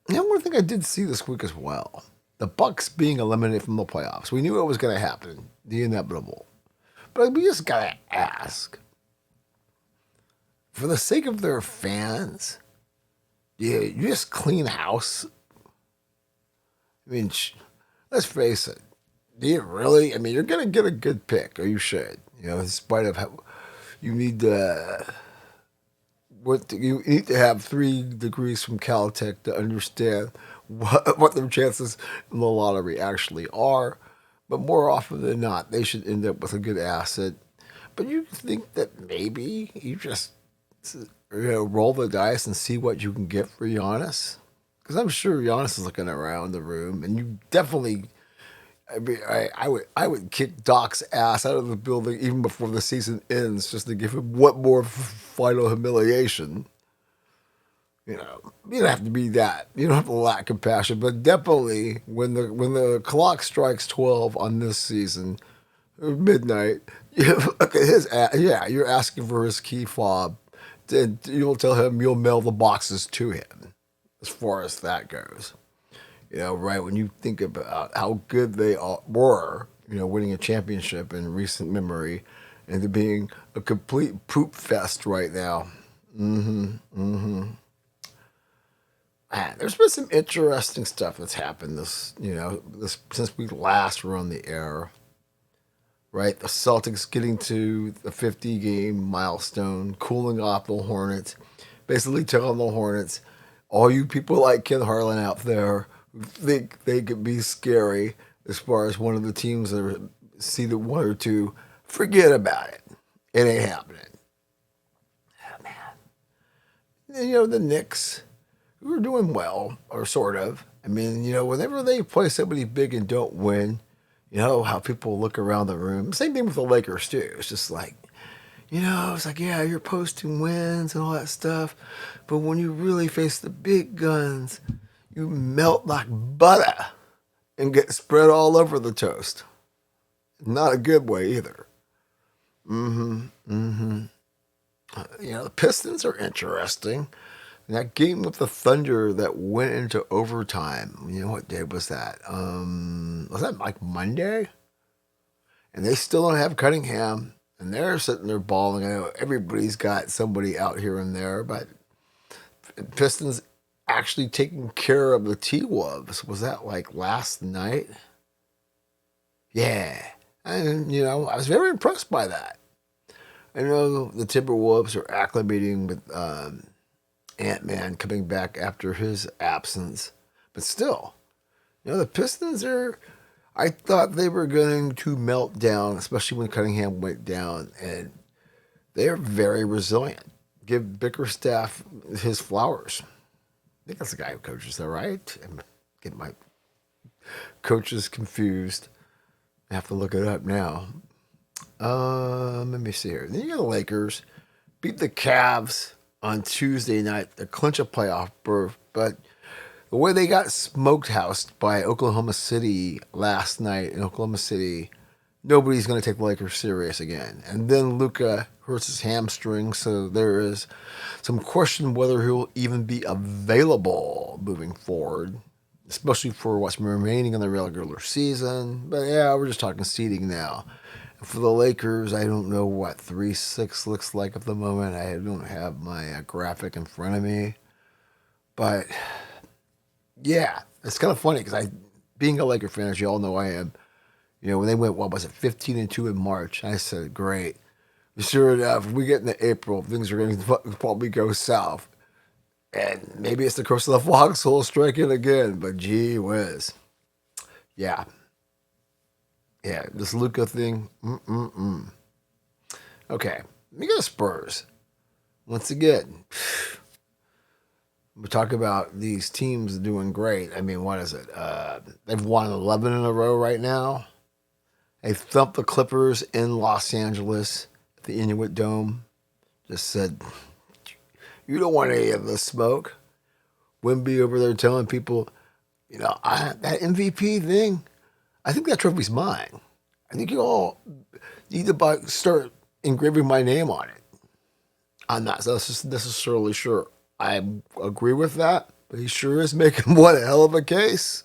One thing I did see this week as well, the Bucks being eliminated from the playoffs. We knew it was going to happen, the inevitable. But we just got to ask, for the sake of their fans, you just clean house I mean, let's face it. Do you really? I mean, you're going to get a good pick, or you should. In spite of how you need you need to have 3 degrees from Caltech to understand what their chances in the lottery actually are. But more often than not, they should end up with a good asset. But you think that maybe you just roll the dice and see what you can get for Giannis? Because I'm sure Giannis is looking around the room, and you definitely. I mean, I would kick Doc's ass out of the building even before the season ends, just to give him one more final humiliation. You don't have to be that. You don't have to lack compassion, but definitely when the clock strikes 12 on this season, midnight, look at his. Yeah, you're asking for his key fob. Then you'll tell him you'll mail the boxes to him, as far as that goes. Right when you think about how good they were, winning a championship in recent memory, and to being a complete poop fest right now. Man, there's been some interesting stuff that's happened this since we last were on the air. Right, the Celtics getting to the 50-game milestone, cooling off the Hornets, basically telling the Hornets, all you people like Ken Harlan out there who think they could be scary as far as one of the teams that are seeded 1 or 2, forget about it. It ain't happening. Oh, man. And, the Knicks, who are doing well, or sort of. I mean, whenever they play somebody big and don't win, how people look around the room. Same thing with the Lakers, too. It's just like, it's like, yeah, you're posting wins and all that stuff. But when you really face the big guns, you melt like butter and get spread all over the toast. Not a good way either. The Pistons are interesting. That game with the Thunder that went into overtime. What day was that? Was that like Monday? And they still don't have Cunningham, and they're sitting there balling. I know everybody's got somebody out here and there, but Pistons actually taking care of the T-Wolves. Was that like last night? Yeah. And, I was very impressed by that. I know the Timberwolves are acclimating with Ant-Man coming back after his absence. But still, the Pistons are... I thought they were going to melt down, especially when Cunningham went down, and they are very resilient. Give Bickerstaff his flowers. I think that's the guy who coaches there, right? I'm getting my coaches confused. I have to look it up now. Let me see here. Then you got the Lakers beat the Cavs on Tuesday night to clinch a playoff berth, but the way they got smokehoused by Oklahoma City last night in Oklahoma City, nobody's going to take the Lakers serious again. And then Luka hurts his hamstring, so there is some question whether he'll even be available moving forward, especially for what's remaining in the regular season. But yeah, we're just talking seeding now. And for the Lakers, I don't know what 3-6 looks like at the moment. I don't have my graphic in front of me. But yeah, it's kind of funny because being a Laker fan, as you all know I am, when they went, 15-2 in March, I said, great. Sure enough, when we get into April, things are going to probably go south. And maybe it's the curse of the Foxhole striking again, but gee whiz. Yeah. Yeah, this Luka thing, Okay, we got Spurs. Once again, we talk about these teams doing great. I mean, what is it? They've won 11 in a row right now. They thumped the Clippers in Los Angeles at the Inuit Dome. Just said, you don't want any of this smoke. Wimby over there telling people, that MVP thing, I think that trophy's mine. I think you all need to start engraving my name on it. I'm not necessarily sure I agree with that, but he sure is making one hell of a case.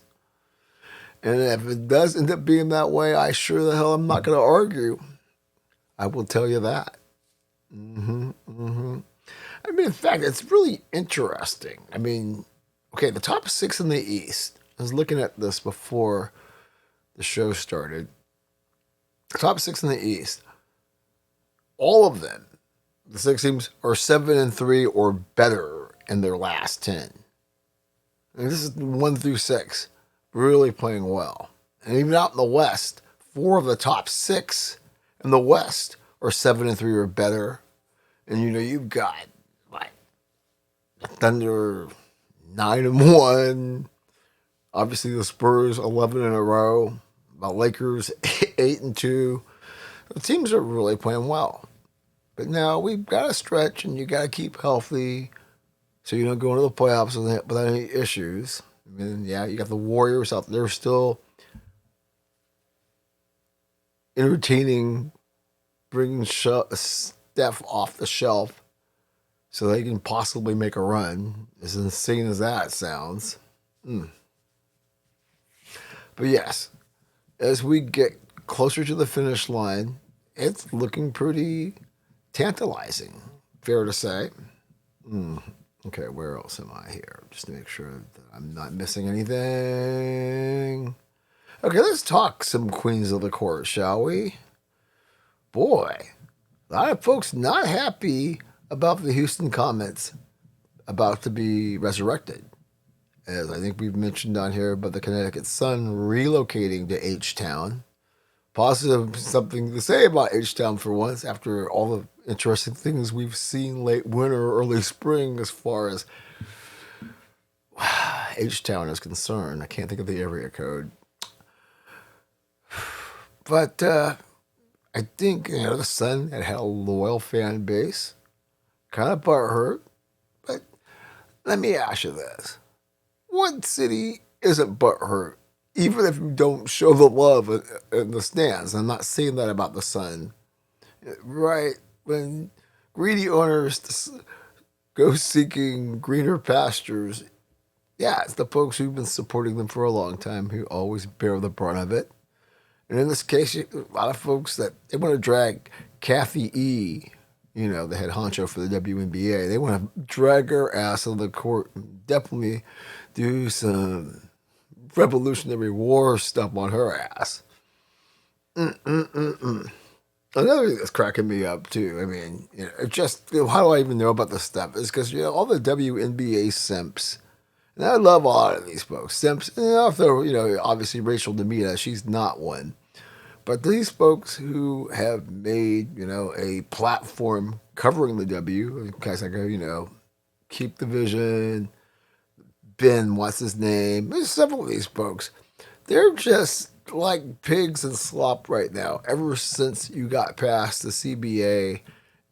And if it does end up being that way, I sure the hell am not going to argue. I will tell you that. I mean, in fact, it's really interesting. I mean, okay, the top 6 in the East. was looking at this before the show started. The top six in the East, all of them, the six teams are 7-3 or better in their last 10. And this is 1 through 6, really playing well. And even out in the West, 4 of the top 6 in the West are 7-3 or better. And you've got like Thunder 9-1. Obviously the Spurs 11 in a row. The Lakers 8-2. The teams are really playing well. But now we've got to stretch, and you got to keep healthy so you don't go into the playoffs without any issues. I mean, yeah, you got the Warriors out there still entertaining, bringing Steph off the shelf so they can possibly make a run. As insane as that sounds. But yes, as we get closer to the finish line, it's looking pretty tantalizing, fair to say. Okay, where else am I here? Just to make sure that I'm not missing anything. Okay, let's talk some Queens of the Court, shall we? Boy, a lot of folks not happy about the Houston Comets about to be resurrected. As I think we've mentioned on here about the Connecticut Sun relocating to H-Town. Positive something to say about H-Town for once after all the interesting things we've seen late winter, early spring as far as H-Town is concerned. I can't think of the area code. But I think, the Sun had a loyal fan base. Kind of butthurt. But let me ask you this. What city isn't butthurt? Even if you don't show the love in the stands. I'm not saying that about the Sun. Right? When greedy owners go seeking greener pastures, yeah, it's the folks who've been supporting them for a long time who always bear the brunt of it. And in this case, a lot of folks that they want to drag Kathy E., the head honcho for the WNBA, they want to drag her ass on the court and definitely do some Revolutionary War stuff on her ass. Another thing that's cracking me up too. I mean, how do I even know about this stuff? Is because all the WNBA simps, and I love a lot of these folks. Simps, if they're obviously Rachel Demita, she's not one, but these folks who have made a platform covering the W, guys like Keep the Vision. Ben, what's his name? There's several of these folks. They're just like pigs in slop right now, ever since you got past the CBA,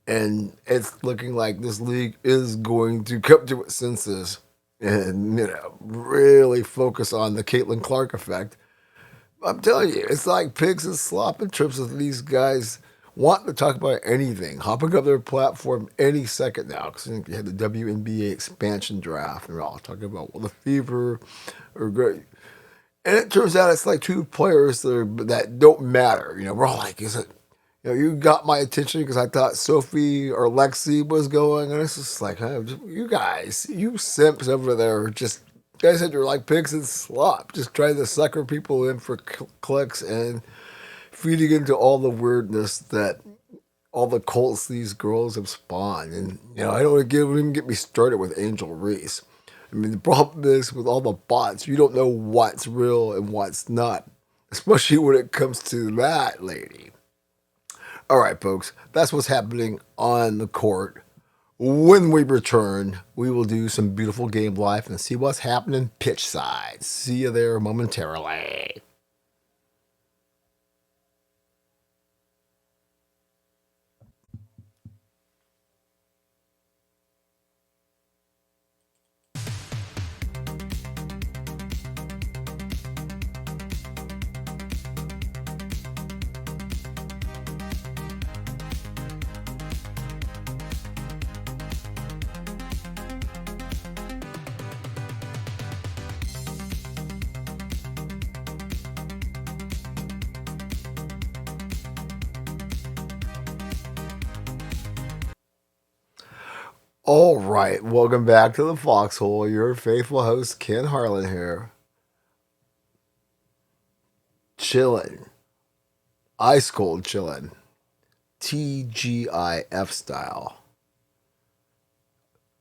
and it's looking like this league is going to come to its senses and, really focus on the Caitlin Clark effect. I'm telling you, it's like pigs in slop in terms of these guys wanting to talk about anything, hopping up their platform any second now. Because you had the WNBA expansion draft, and we're all talking about, the Fever are great. And it turns out it's like two players that don't matter. We're all like, is it, you got my attention because I thought Sophie or Lexi was going. And it's just like, you guys, you simps over there, just, you guys said you're like pigs in slop, just trying to sucker people in for clicks and feeding into all the weirdness that all the cults these girls have spawned. And, I don't want to even get me started with Angel Reese. I mean, the problem is with all the bots, you don't know what's real and what's not, especially when it comes to that lady. All right, folks, that's what's happening on the court. When we return, we will do some beautiful game life and see what's happening pitch side. See you there momentarily. All right, welcome back to the Foxhole. Your faithful host, Ken Harlan here. chillin'. Ice cold chillin'. TGIF style.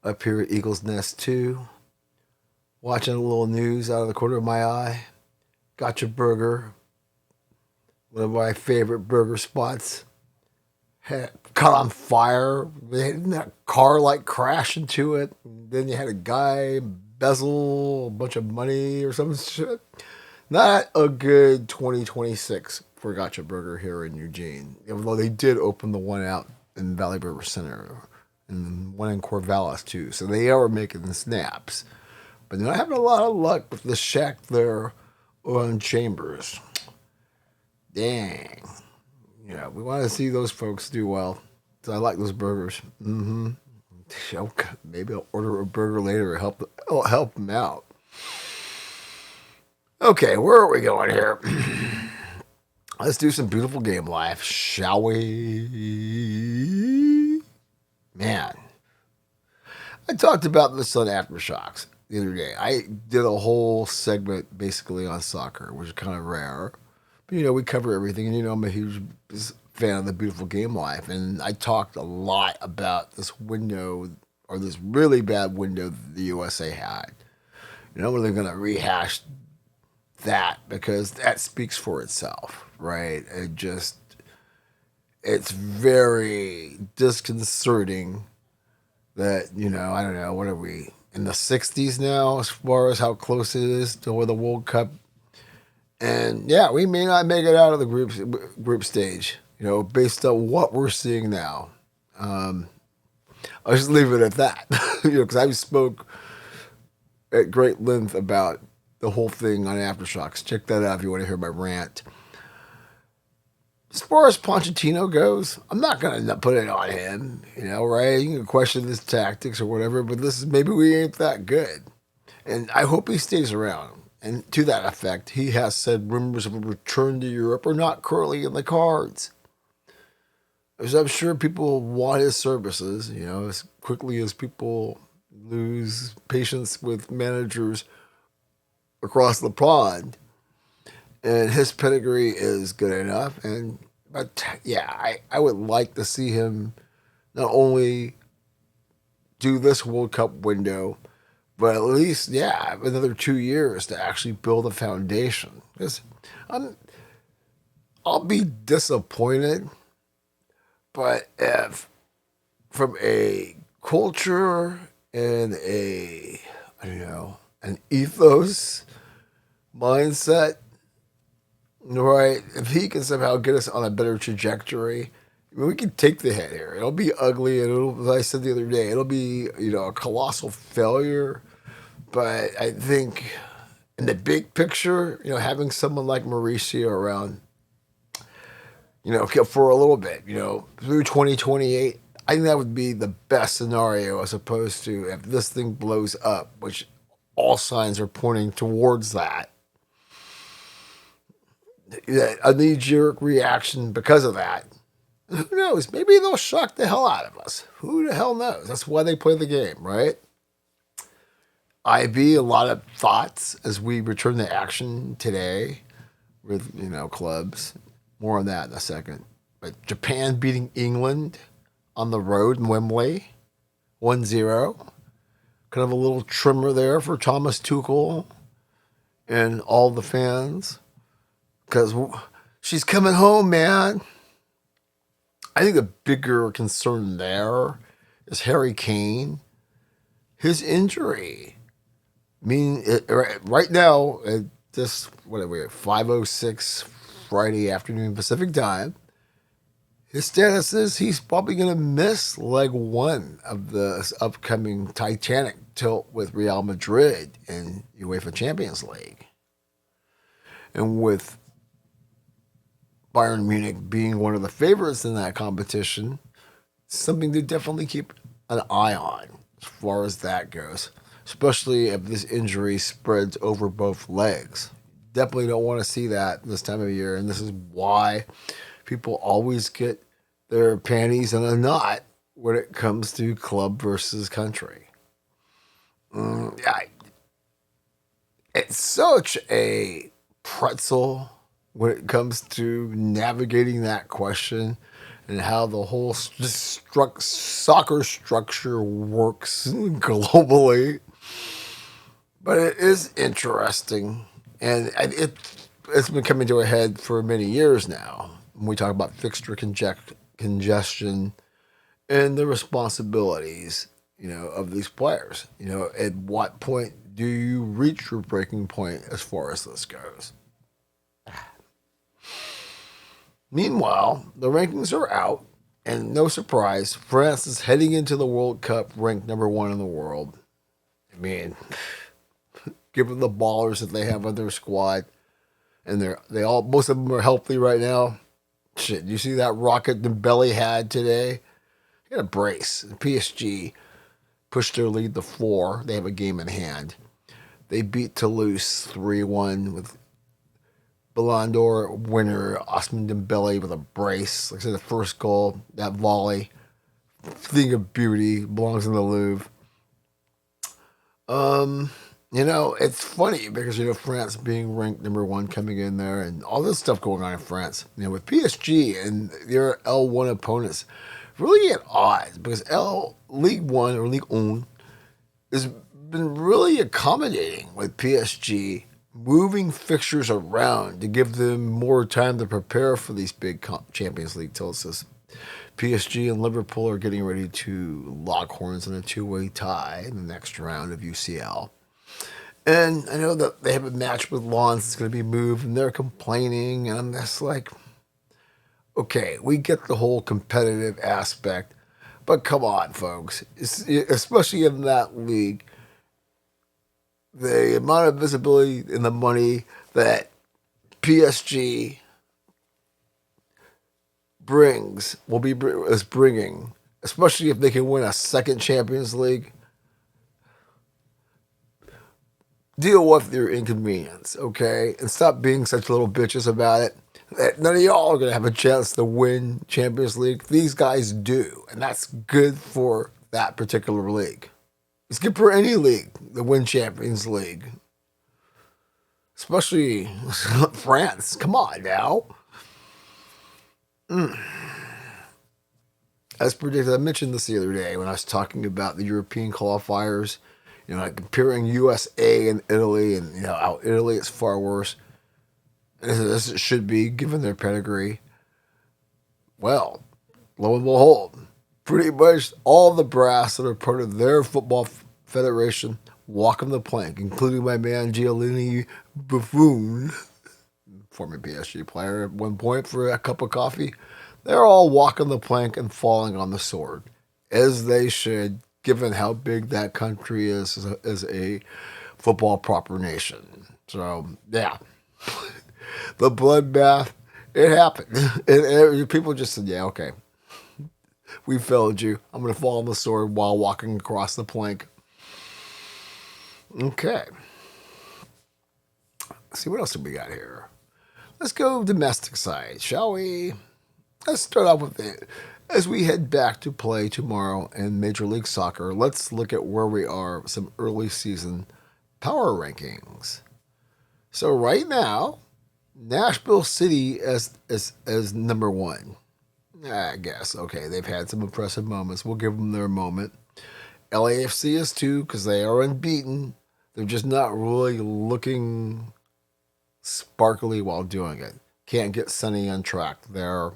Up here at Eagle's Nest 2. Watching a little news out of the corner of my eye. Gotcha Burger. One of my favorite burger spots. Had caught on fire. Didn't that car like crash into it? Then you had a guy embezzle a bunch of money or some shit. Not a good 2026 for Gotcha Burger here in Eugene. Although they did open the one out in Valley River Center and one in Corvallis too. So they are making the snaps. But they're not having a lot of luck with the shack there on Chambers. Dang. Yeah, we want to see those folks do well. So I like those burgers. Maybe I'll order a burger later and help them out. Okay, where are we going here? Let's do some beautiful game life, shall we? Man, I talked about this on Aftershocks the other day. I did a whole segment basically on soccer, which is kind of rare. But, we cover everything. And, I'm a huge fan of the beautiful game life. And I talked a lot about this window, or this really bad window that the USA had. I'm really going to rehash that because that speaks for itself, right? It's very disconcerting that, I don't know, what are we, in the 60s now as far as how close it is to where the World Cup. And yeah, we may not make it out of the group stage, based on what we're seeing now. I'll just leave it at that, because I spoke at great length about the whole thing on Aftershocks. Check that out if you want to hear my rant. As far as Pochettino goes, I'm not going to put it on him, right? You can question his tactics or whatever, but maybe we ain't that good. And I hope he stays around. And to that effect, he has said rumors of a return to Europe are not currently in the cards. As I'm sure people want his services, as quickly as people lose patience with managers across the pond. And his pedigree is good enough. But yeah, I would like to see him not only do this World Cup window, but at least, another 2 years to actually build a foundation. Because I'll be disappointed, but if from a culture and an ethos mindset, right, if he can somehow get us on a better trajectory, we can take the hit here. It'll be ugly, and as I said the other day, it'll be, a colossal failure. But I think in the big picture, having someone like Mauricio around, for a little bit, through 2028, I think that would be the best scenario as opposed to if this thing blows up, which all signs are pointing towards that. A knee-jerk reaction because of that. Who knows? Maybe they'll shock the hell out of us. Who the hell knows? That's why they play the game, right? IB, a lot of thoughts as we return to action today with, clubs. More on that in a second. But Japan beating England on the road in Wembley, 1-0. Kind of a little trimmer there for Thomas Tuchel and all the fans. Because she's coming home, man. I think the bigger concern there is Harry Kane. His injury. Right now, at this, what are we at, 5:06 Friday afternoon Pacific time, his status is he's probably going to miss leg one of the upcoming Titanic tilt with Real Madrid in UEFA Champions League. And with Bayern Munich being one of the favorites in that competition, something to definitely keep an eye on as far as that goes, especially if this injury spreads over both legs. Definitely don't want to see that this time of year, and this is why people always get their panties in a knot when it comes to club versus country. It's such a pretzel when it comes to navigating that question and how the whole soccer structure works globally. But it is interesting, and it's been coming to a head for many years now. When we talk about fixture congestion and the responsibilities, of these players. At what point do you reach your breaking point as far as this goes? Meanwhile, the rankings are out, and no surprise, France is heading into the World Cup ranked number one in the world. I mean, given the ballers that they have on their squad, and most of them are healthy right now. Shit, you see that rocket Dembele had today? He had a brace. PSG pushed their lead to 4. They have a game in hand. They beat Toulouse 3-1 with Ballon d'Or winner Ousmane Dembele with a brace. Like I said, the first goal, that volley, thing of beauty, belongs in the Louvre. It's funny because, France being ranked number one coming in there and all this stuff going on in France, with PSG and their L1 opponents really at odds because League One or League One has been really accommodating with PSG, moving fixtures around to give them more time to prepare for these big Champions League tilts. PSG and Liverpool are getting ready to lock horns in a two-way tie in the next round of UCL. And I know that they have a match with Lens that's going to be moved, and they're complaining, and I'm just like, okay, we get the whole competitive aspect, but come on, folks. Especially in that league, the amount of visibility and the money that PSG is bringing, especially if they can win a second Champions League, deal with your inconvenience, okay? And stop being such little bitches about it. None of y'all are going to have a chance to win Champions League. These guys do, and that's good for that particular league. It's good for any league to win Champions League. Especially France. Come on now. As predicted, I mentioned this the other day when I was talking about the European qualifiers, like comparing USA and Italy, and how Italy is far worse, as it should be given their pedigree. Well, lo and behold, pretty much all the brass that are part of their football federation walking the plank, including my man Gianluigi Buffon, former PSG player at one point for a cup of coffee. They're all walking the plank and falling on the sword, as they should, given how big that country is as a football proper nation. So, yeah. The bloodbath, it happened. And people just said, yeah, okay. We failed you. I'm going to fall on the sword while walking across the plank. Okay. Let's see, what else do we got here? Let's go domestic side, shall we? Let's start off with it. As we head back to play tomorrow in Major League Soccer, let's look at where we are with some early season power rankings. So right now, Nashville City as number one. I guess, okay, they've had some impressive moments. We'll give them their moment. LAFC is 2 because they are unbeaten. They're just not really looking sparkly while doing it. Can't get Sonny on track there.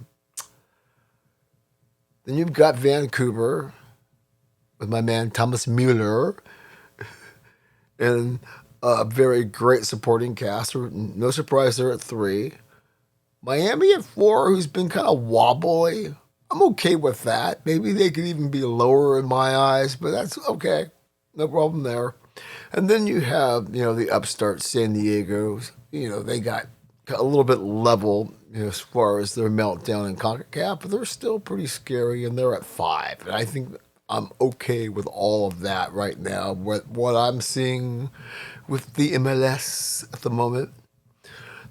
Then you've got Vancouver with my man Thomas Mueller and a very great supporting cast. No surprise they're at 3. Miami at 4, who's been kind of wobbly. I'm okay with that. Maybe they could even be lower in my eyes, but that's okay. No problem there. And then you have, the upstart San Diego's. They got a little bit level as far as their meltdown in CONCACAF, but they're still pretty scary, and they're at 5. And I think I'm okay with all of that right now. What I'm seeing with the MLS at the moment.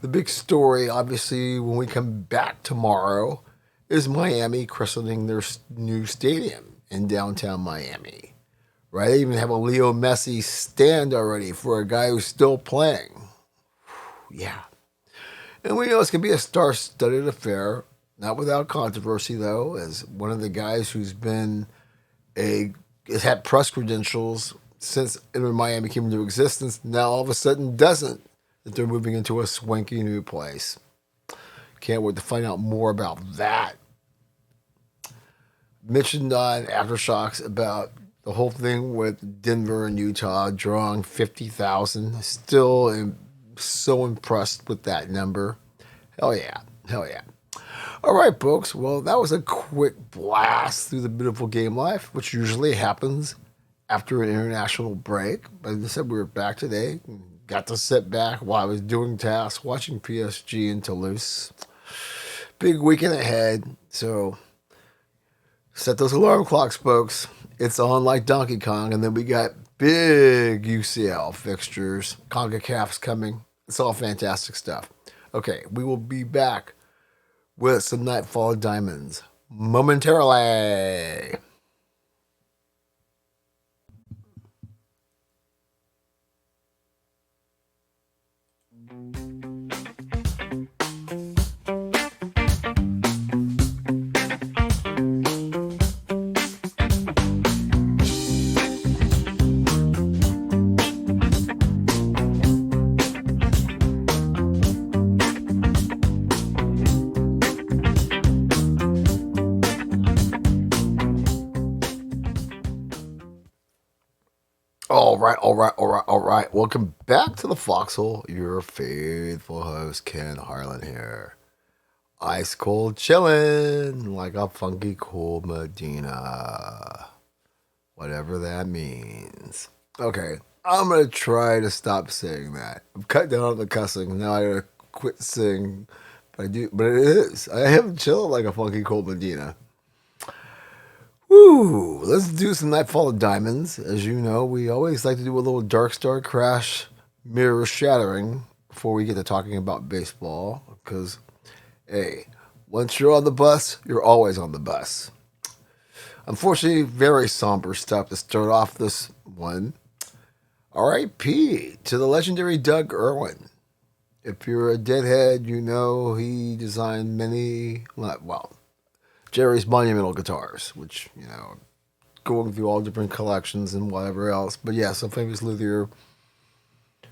The big story, obviously, when we come back tomorrow, is Miami christening their new stadium in downtown Miami. Right? They even have a Leo Messi stand already for a guy who's still playing. Yeah. And we know it's going to be a star-studded affair, not without controversy, though, as one of the guys who's been has had press credentials since Inter Miami came into existence, now all of a sudden doesn't. That they're moving into a swanky new place. Can't wait to find out more about that. Mentioned on Aftershocks about the whole thing with Denver and Utah drawing 50,000. Still am so impressed with that number. Hell yeah. Hell yeah. All right, folks. Well, that was a quick blast through the beautiful game life, which usually happens after an international break. But as I said, we were back today. Got to sit back while I was doing tasks, watching PSG and Toulouse. Big weekend ahead. So set those alarm clocks, folks. It's on like Donkey Kong. And then we got big UCL fixtures. CONCACAF's coming. It's all fantastic stuff. Okay, we will be back with some Nightfall Diamonds momentarily. All right. Welcome back to the Foxhole. Your faithful host, Ken Harlan here. Ice cold chillin' like a funky cold Medina. Whatever that means. Okay, I'm gonna try to stop saying that. I've cut down on the cussing. Now I gotta quit saying, but it is. I am chilling like a funky cold Medina. Woo! Let's do some Nightfall of Diamonds. As you know, we always like to do a little Dark Star Crash mirror shattering before we get to talking about baseball. Because, hey, once you're on the bus, you're always on the bus. Unfortunately, very somber stuff to start off this one. R.I.P. to the legendary Doug Irwin. If you're a Deadhead, you know he designed many, well, Jerry's monumental guitars, which, going through all different collections and whatever else. But yeah, some famous luthier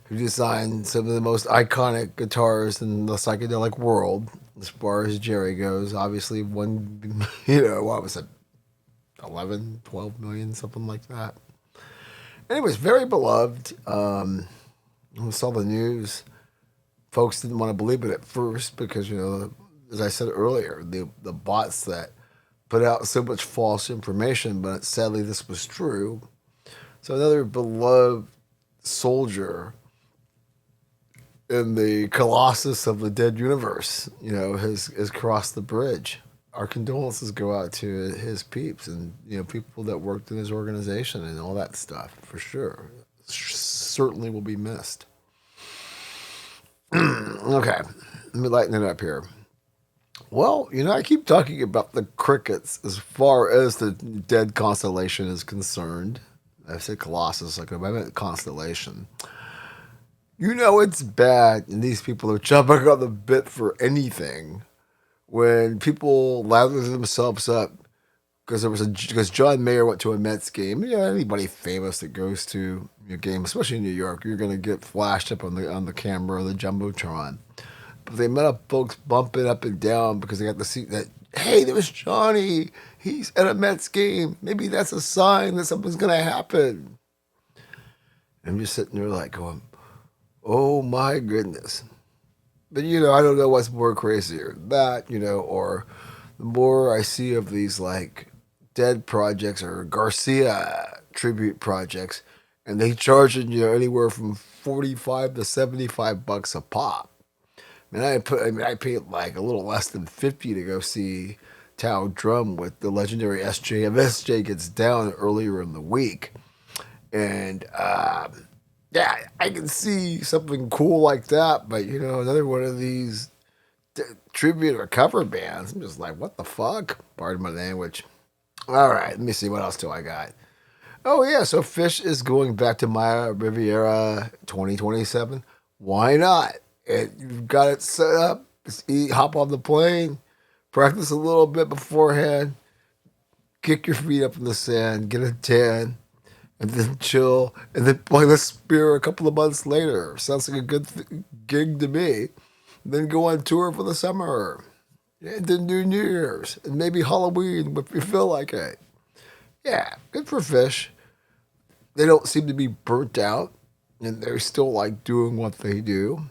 who designed some of the most iconic guitars in the psychedelic world, as far as Jerry goes. Obviously, one, what was it, 11, 12 million, something like that. Anyways, very beloved. When we saw the news, folks didn't want to believe it at first because, as I said earlier, the bots that put out so much false information, but sadly this was true. So another beloved soldier in the colossus of the dead universe, has crossed the bridge. Our condolences go out to his peeps and, people that worked in his organization and all that stuff, for sure. Certainly will be missed. Okay, let me lighten it up here. Well, I keep talking about the crickets as far as the dead constellation is concerned. I said Colossus, I meant constellation. It's bad, and these people are jumping on the bit for anything. When people lather themselves up, because John Mayer went to a Mets game. Anybody famous that goes to your game, especially in New York, you're gonna get flashed up on the camera or the jumbotron. But they met up folks bumping up and down because they got to see that, hey, there was Johnny. He's at a Mets game. Maybe that's a sign that something's going to happen. I'm just sitting there like going, oh my goodness. But, I don't know what's more crazier. That, or the more I see of these like dead projects or Garcia tribute projects, and they charge anywhere from 45 to 75 bucks a pop. I paid like a little less than 50 to go see Tao Drum with the legendary SJ. If SJ gets down earlier in the week, and yeah, I can see something cool like that. But another one of these tribute or cover bands, I'm just like, what the fuck? Pardon my language. All right, let me see what else do I got. Oh yeah, so Fish is going back to Maya Riviera 2027. Why not? and you've got it set up. Just eat, hop on the plane, practice a little bit beforehand, kick your feet up in the sand, get a tan, and then chill, and then play the spear a couple of months later. Sounds like a good gig to me. Then go on tour for the summer, and then do New Year's, and maybe Halloween if you feel like it. Yeah, good for fish. They don't seem to be burnt out, and they're still like doing what they do.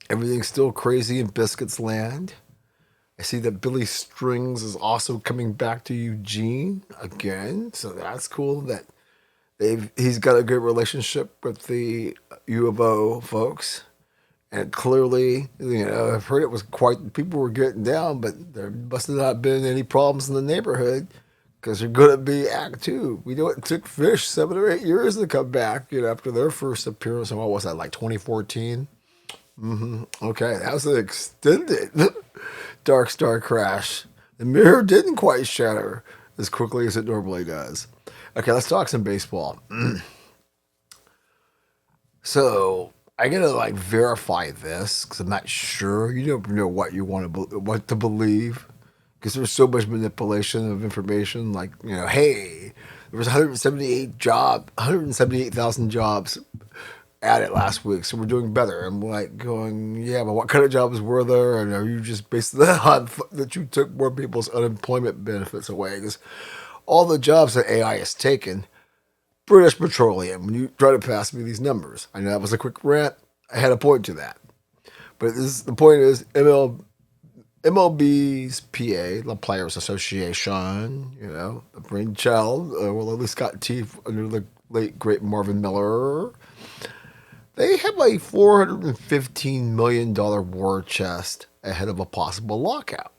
Everything's still crazy in Biscuits Land. I see that Billy Strings is also coming back to Eugene again, so that's cool. That he's got a good relationship with the U of O folks, and clearly, I've heard it was quite people were getting down, but there must have not been any problems in the neighborhood because they're going to be Act Two. We know it took Fish 7 or 8 years to come back, after their first appearance. And what was that, like 2014? Okay, that was an extended Dark Star crash. The mirror didn't quite shatter as quickly as it normally does. Okay, let's talk some baseball. So I gotta verify this because I'm not sure. You don't know what you what to believe because there's so much manipulation of information. Hey, there was 178,000 jobs added last week, so we're doing better. I'm going, yeah, but what kind of jobs were there? And are you just basing that on that you took more people's unemployment benefits away? Because all the jobs that AI has taken, British Petroleum, when you try to pass me these numbers, I know that was a quick rant. I had a point to that. But the point is MLB's PA, the Players Association, the brainchild, well, at least got teeth under the late, great Marvin Miller. They have a $415 million war chest ahead of a possible lockout.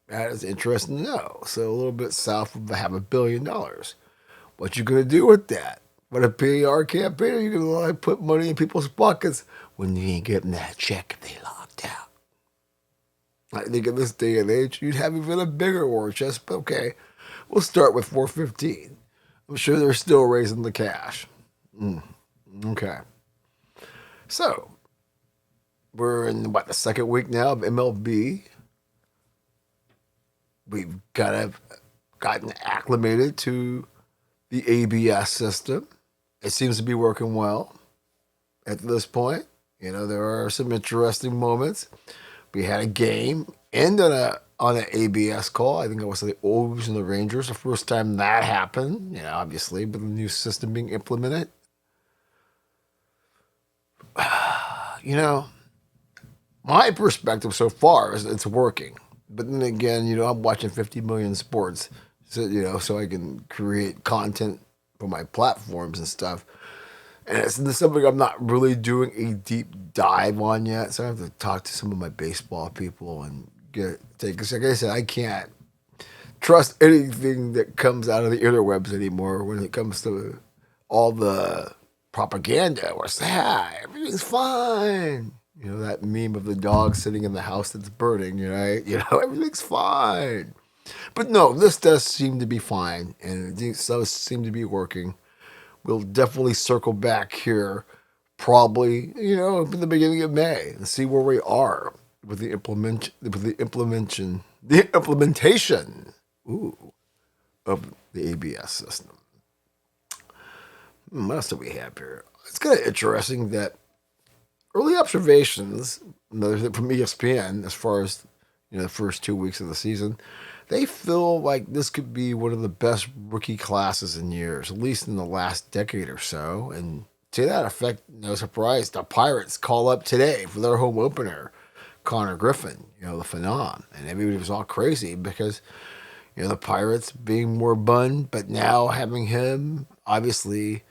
That is interesting to know. So a little bit south of $500 million. What you gonna do with that? What a PR campaign? Are you gonna put money in people's pockets when you ain't getting that check if they locked out? I think in this day and age, you'd have even a bigger war chest. But okay, we'll start with 415. I'm sure they're still raising the cash. Okay. So, we're in, the second week now of MLB. We've gotten acclimated to the ABS system. It seems to be working well at this point. There are some interesting moments. We had a game end on an ABS call. I think it was the O's and the Rangers. The first time that happened, obviously, with the new system being implemented. My perspective so far is it's working. But then again, I'm watching 50 million sports, so I can create content for my platforms and stuff. And it's something I'm not really doing a deep dive on yet. So I have to talk to some of my baseball people and because like I said, I can't trust anything that comes out of the interwebs anymore when it comes to all the propaganda where it's everything's fine. That meme of the dog sitting in the house that's burning, right? Everything's fine. But no, this does seem to be fine, and it does seem to be working. We'll definitely circle back here probably, in the beginning of May and see where we are with the implementation of the ABS system. What else do we have here? It's kind of interesting that early observations from ESPN, as far as the first 2 weeks of the season, they feel like this could be one of the best rookie classes in years, at least in the last decade or so. And to that effect, no surprise, the Pirates call up today for their home opener, Connor Griffin, the phenom, and everybody was all crazy because the Pirates being more bun, but now having him, obviously,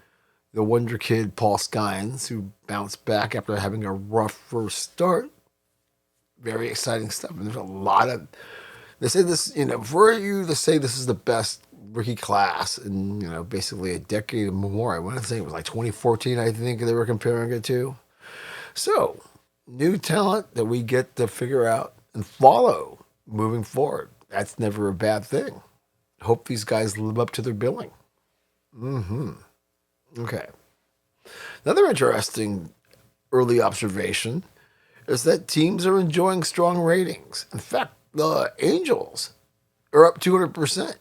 the wonder kid Paul Skynes, who bounced back after having a rough first start. Very exciting stuff. And there's a lot of, they say this, for you to say this is the best rookie class in, basically a decade or more. I want to say it was like 2014, I think they were comparing it to. So, new talent that we get to figure out and follow moving forward. That's never a bad thing. Hope these guys live up to their billing. Okay. Another interesting early observation is that teams are enjoying strong ratings. In fact, the Angels are up 200%.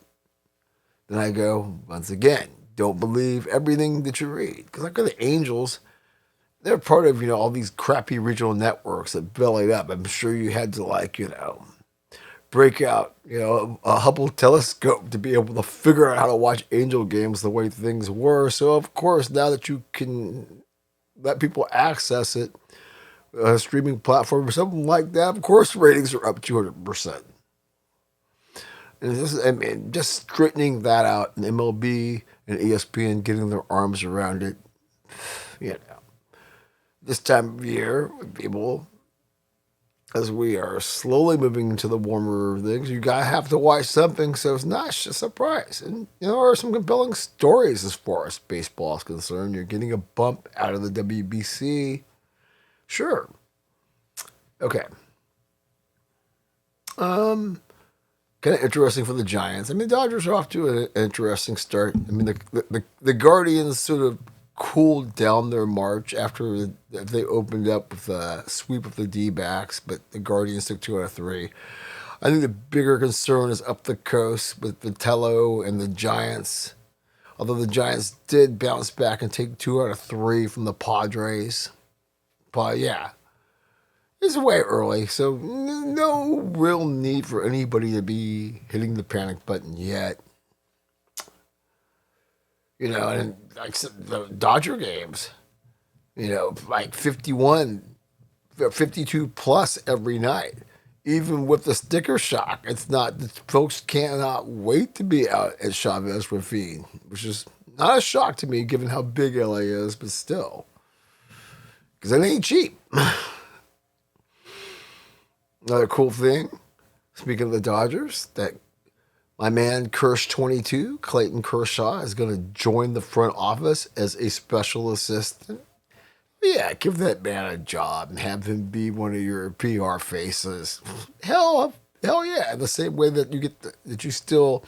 Then I go, once again, don't believe everything that you read. Because like the Angels, they're part of, all these crappy regional networks that bellied up. I'm sure you had to break out, a Hubble telescope to be able to figure out how to watch Angel games the way things were. So of course, now that you can let people access it, a streaming platform or something like that, of course ratings are up 200%. And just straightening that out, and MLB and ESPN getting their arms around it, you know. This time of year, people, as we are slowly moving into the warmer things, you gotta have to watch something, so it's not just a surprise. And there are some compelling stories as far as baseball is concerned. You're getting a bump out of the WBC. Sure. Okay. Kind of interesting for the Giants. I mean, the Dodgers are off to an interesting start. I mean, the Guardians sort of cooled down their march after they opened up with a sweep of the D-backs, but the Guardians took 2 out of 3. I think the bigger concern is up the coast with Vitello and the Giants. Although the Giants did bounce back and take 2 out of 3 from the Padres. But yeah, it's way early, so no real need for anybody to be hitting the panic button yet. And like the Dodger games, like 51, 52 plus every night. Even with the sticker shock, it's not, folks cannot wait to be out at Chavez Ravine, which is not a shock to me given how big LA is, but still. Because it ain't cheap. Another cool thing, speaking of the Dodgers, that my man Kirsch22, Clayton Kershaw, is going to join the front office as a special assistant. Yeah, give that man a job and have him be one of your PR faces. Hell yeah! The same way that that you still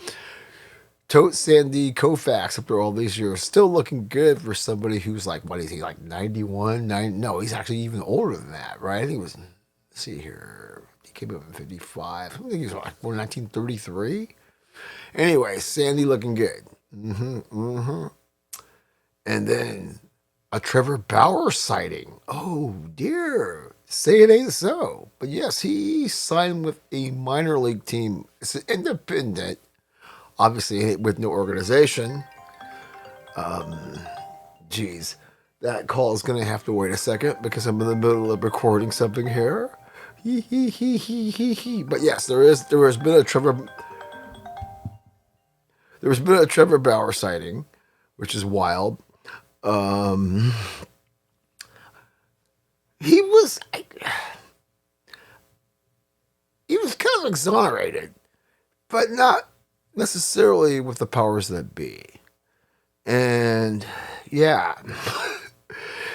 tote Sandy Koufax after all these years, still looking good for somebody who's like, what is he, like 91? No, he's actually even older than that, right? I think it was, let's see here, he came up in 55. I think he was like 1933. Anyway, Sandy looking good. And then a Trevor Bauer sighting. Oh dear, say it ain't so. But yes, he signed with a minor league team. It's an independent, obviously with no organization. Geez, that call is going to have to wait a second because I'm in the middle of recording something here. But yes, there has been a Trevor Bauer sighting, which is wild. He was kind of exonerated, but not necessarily with the powers that be. And yeah,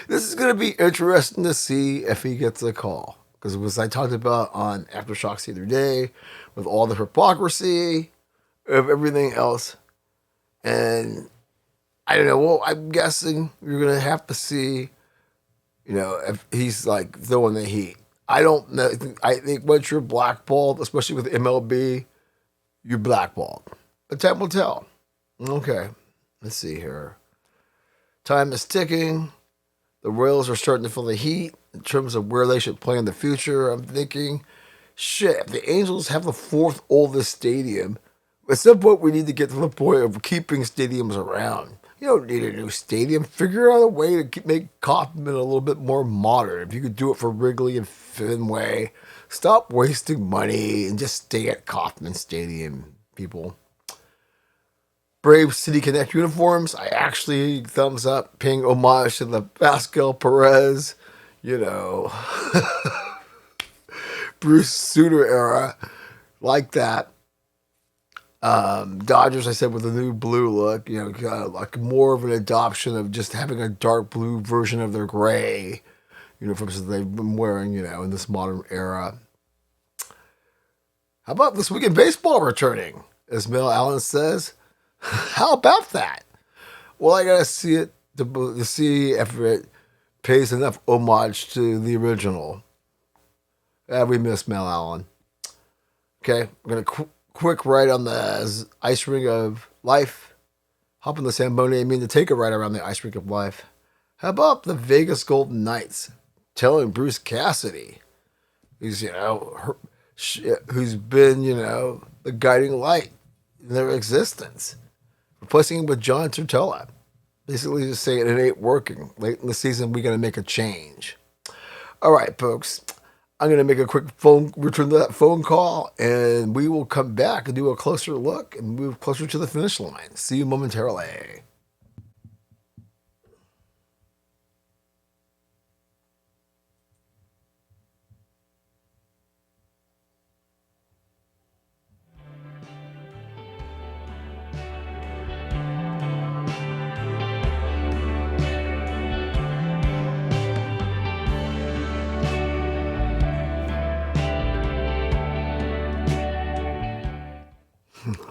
this is going to be interesting to see if he gets a call. Because as I talked about on Aftershocks the other day, with all the hypocrisy of everything else. And I don't know, well, I'm guessing you're going to have to see, if he's like throwing the heat. I don't know. I think once you're blackballed, especially with MLB, you're blackballed. But time will tell. Okay, let's see here. Time is ticking. The Royals are starting to feel the heat in terms of where they should play in the future. I'm thinking, shit, if the Angels have the 4th oldest stadium, at some point we need to get to the point of keeping stadiums around. You don't need a new stadium. Figure out a way to make Kauffman a little bit more modern. If you could do it for Wrigley and Fenway, stop wasting money and just stay at Kauffman Stadium, people. Brave City Connect uniforms, I actually thumbs up, paying homage to the Pascal Perez, Bruce Sutter era, like that. Dodgers, I said, with a new blue look, like more of an adoption of just having a dark blue version of their gray uniforms that they've been wearing, in this modern era. How about this week in baseball returning? As Mel Allen says, how about that? Well, I gotta see it to see if it pays enough homage to the original. We miss Mel Allen. Okay, we're gonna quick ride on the ice rink of life. Hop on the Zamboni. I mean to take a ride around the ice rink of life. How about the Vegas Golden Knights telling Bruce Cassidy, who's who's been the guiding light in their existence, replacing him with John Tortella. Basically, just saying it ain't working. Late in the season, we're gonna make a change. All right, folks. I'm going to make a quick return to that phone call, and we will come back and do a closer look and move closer to the finish line. See you momentarily.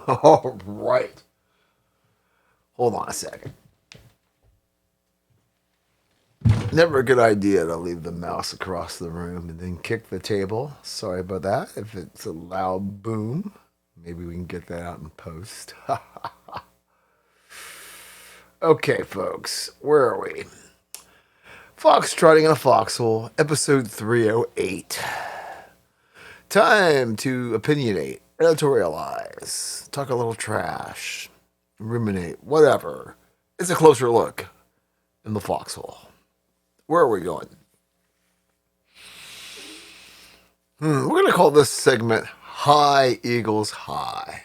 All right. Hold on a second. Never a good idea to leave the mouse across the room and then kick the table. Sorry about that. If it's a loud boom, maybe we can get that out in post. Okay, folks, where are we? Foxtrotting in a Foxhole, episode 308. Time to opinionate, editorialize, talk a little trash, ruminate, whatever. It's a closer look in the Foxhole. Where are we going? We're going to call this segment High Eagles High.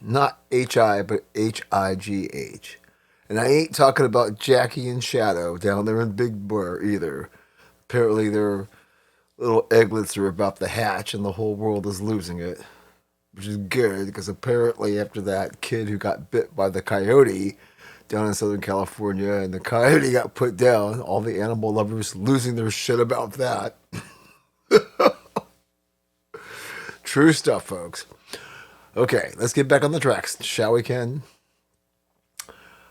Not H-I, but H-I-G-H. And I ain't talking about Jackie and Shadow down there in Big Bear either. Apparently their little egglets are about to hatch and the whole world is losing it. Which is good, because apparently after that kid who got bit by the coyote down in Southern California and the coyote got put down, all the animal lovers losing their shit about that. True stuff, folks. Okay, let's get back on the tracks, shall we, Ken?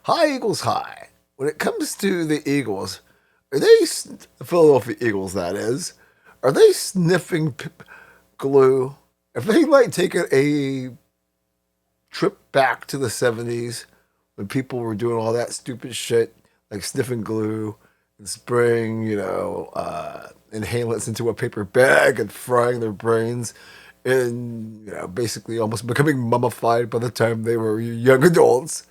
High Eagles High. When it comes to the Eagles, are they, the Philadelphia Eagles that is, are they sniffing glue? If they like taking a trip back to the 70s when people were doing all that stupid shit, like sniffing glue and spraying, inhalants into a paper bag and frying their brains and, basically almost becoming mummified by the time they were young adults.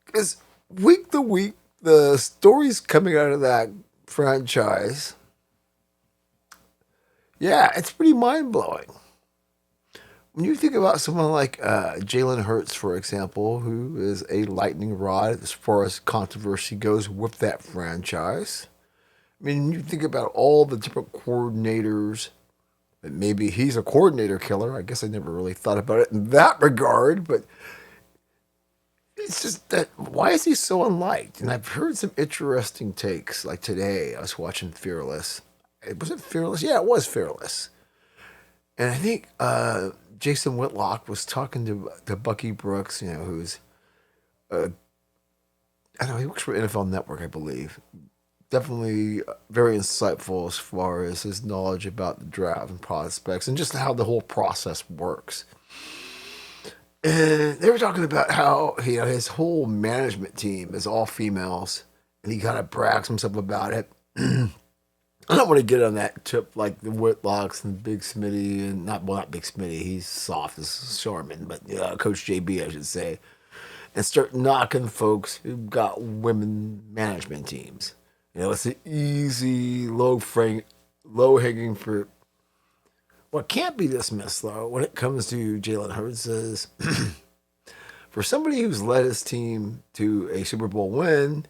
Because week to week, the stories coming out of that franchise, yeah, it's pretty mind-blowing. When you think about someone like Jalen Hurts, for example, who is a lightning rod as far as controversy goes with that franchise. I mean, you think about all the different coordinators, and maybe he's a coordinator killer. I guess I never really thought about it in that regard, but it's just that, why is he so unliked? And I've heard some interesting takes. Like today, I was watching Fearless. Was it Fearless? Yeah, it was Fearless. And I think Jason Whitlock was talking to Bucky Brooks, who's, I don't know, he works for NFL Network, I believe. Definitely very insightful as far as his knowledge about the draft and prospects and just how the whole process works. And they were talking about how his whole management team is all females, and he kind of brags himself about it. I don't want to get on that tip like the Whitlocks and Big Smitty, and not Big Smitty, he's soft as Sharman, but Coach JB, I should say, and start knocking folks who've got women management teams. It's an easy, low-hanging fruit. What can't be dismissed, though, when it comes to Jalen Hurts is, for somebody who's led his team to a Super Bowl win,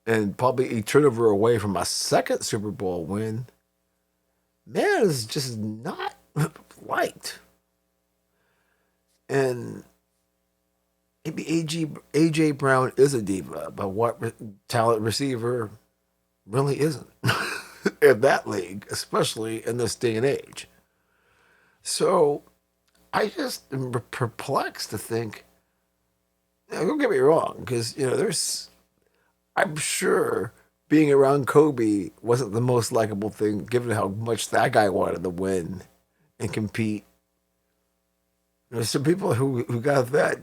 and probably a turnover away from a second Super Bowl win, man is just not liked. And maybe AJ Brown is a diva, but what talent receiver really isn't in that league, especially in this day and age. So I just am perplexed to think, don't get me wrong, because, I'm sure being around Kobe wasn't the most likable thing, given how much that guy wanted to win and compete. There's some people who got that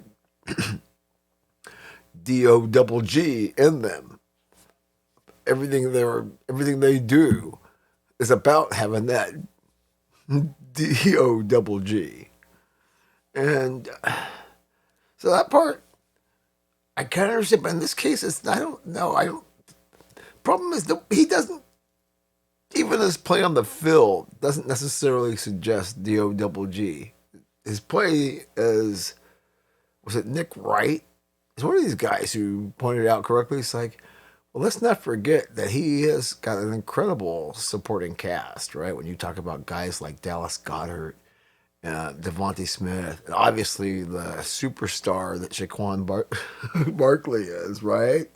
D-O double G in them. Everything they do is about having that D-O double G. And so that part, I kind of understand. But in this case, I don't know. I don't. Problem is that he doesn't, even his play on the field doesn't necessarily suggest D-O double G. His play is, was it Nick Wright? It's one of these guys who pointed out correctly. It's like, well, let's not forget that he has got an incredible supporting cast, right? When you talk about guys like Dallas Goedert, Devontae Smith, and obviously the superstar that Barkley is, right?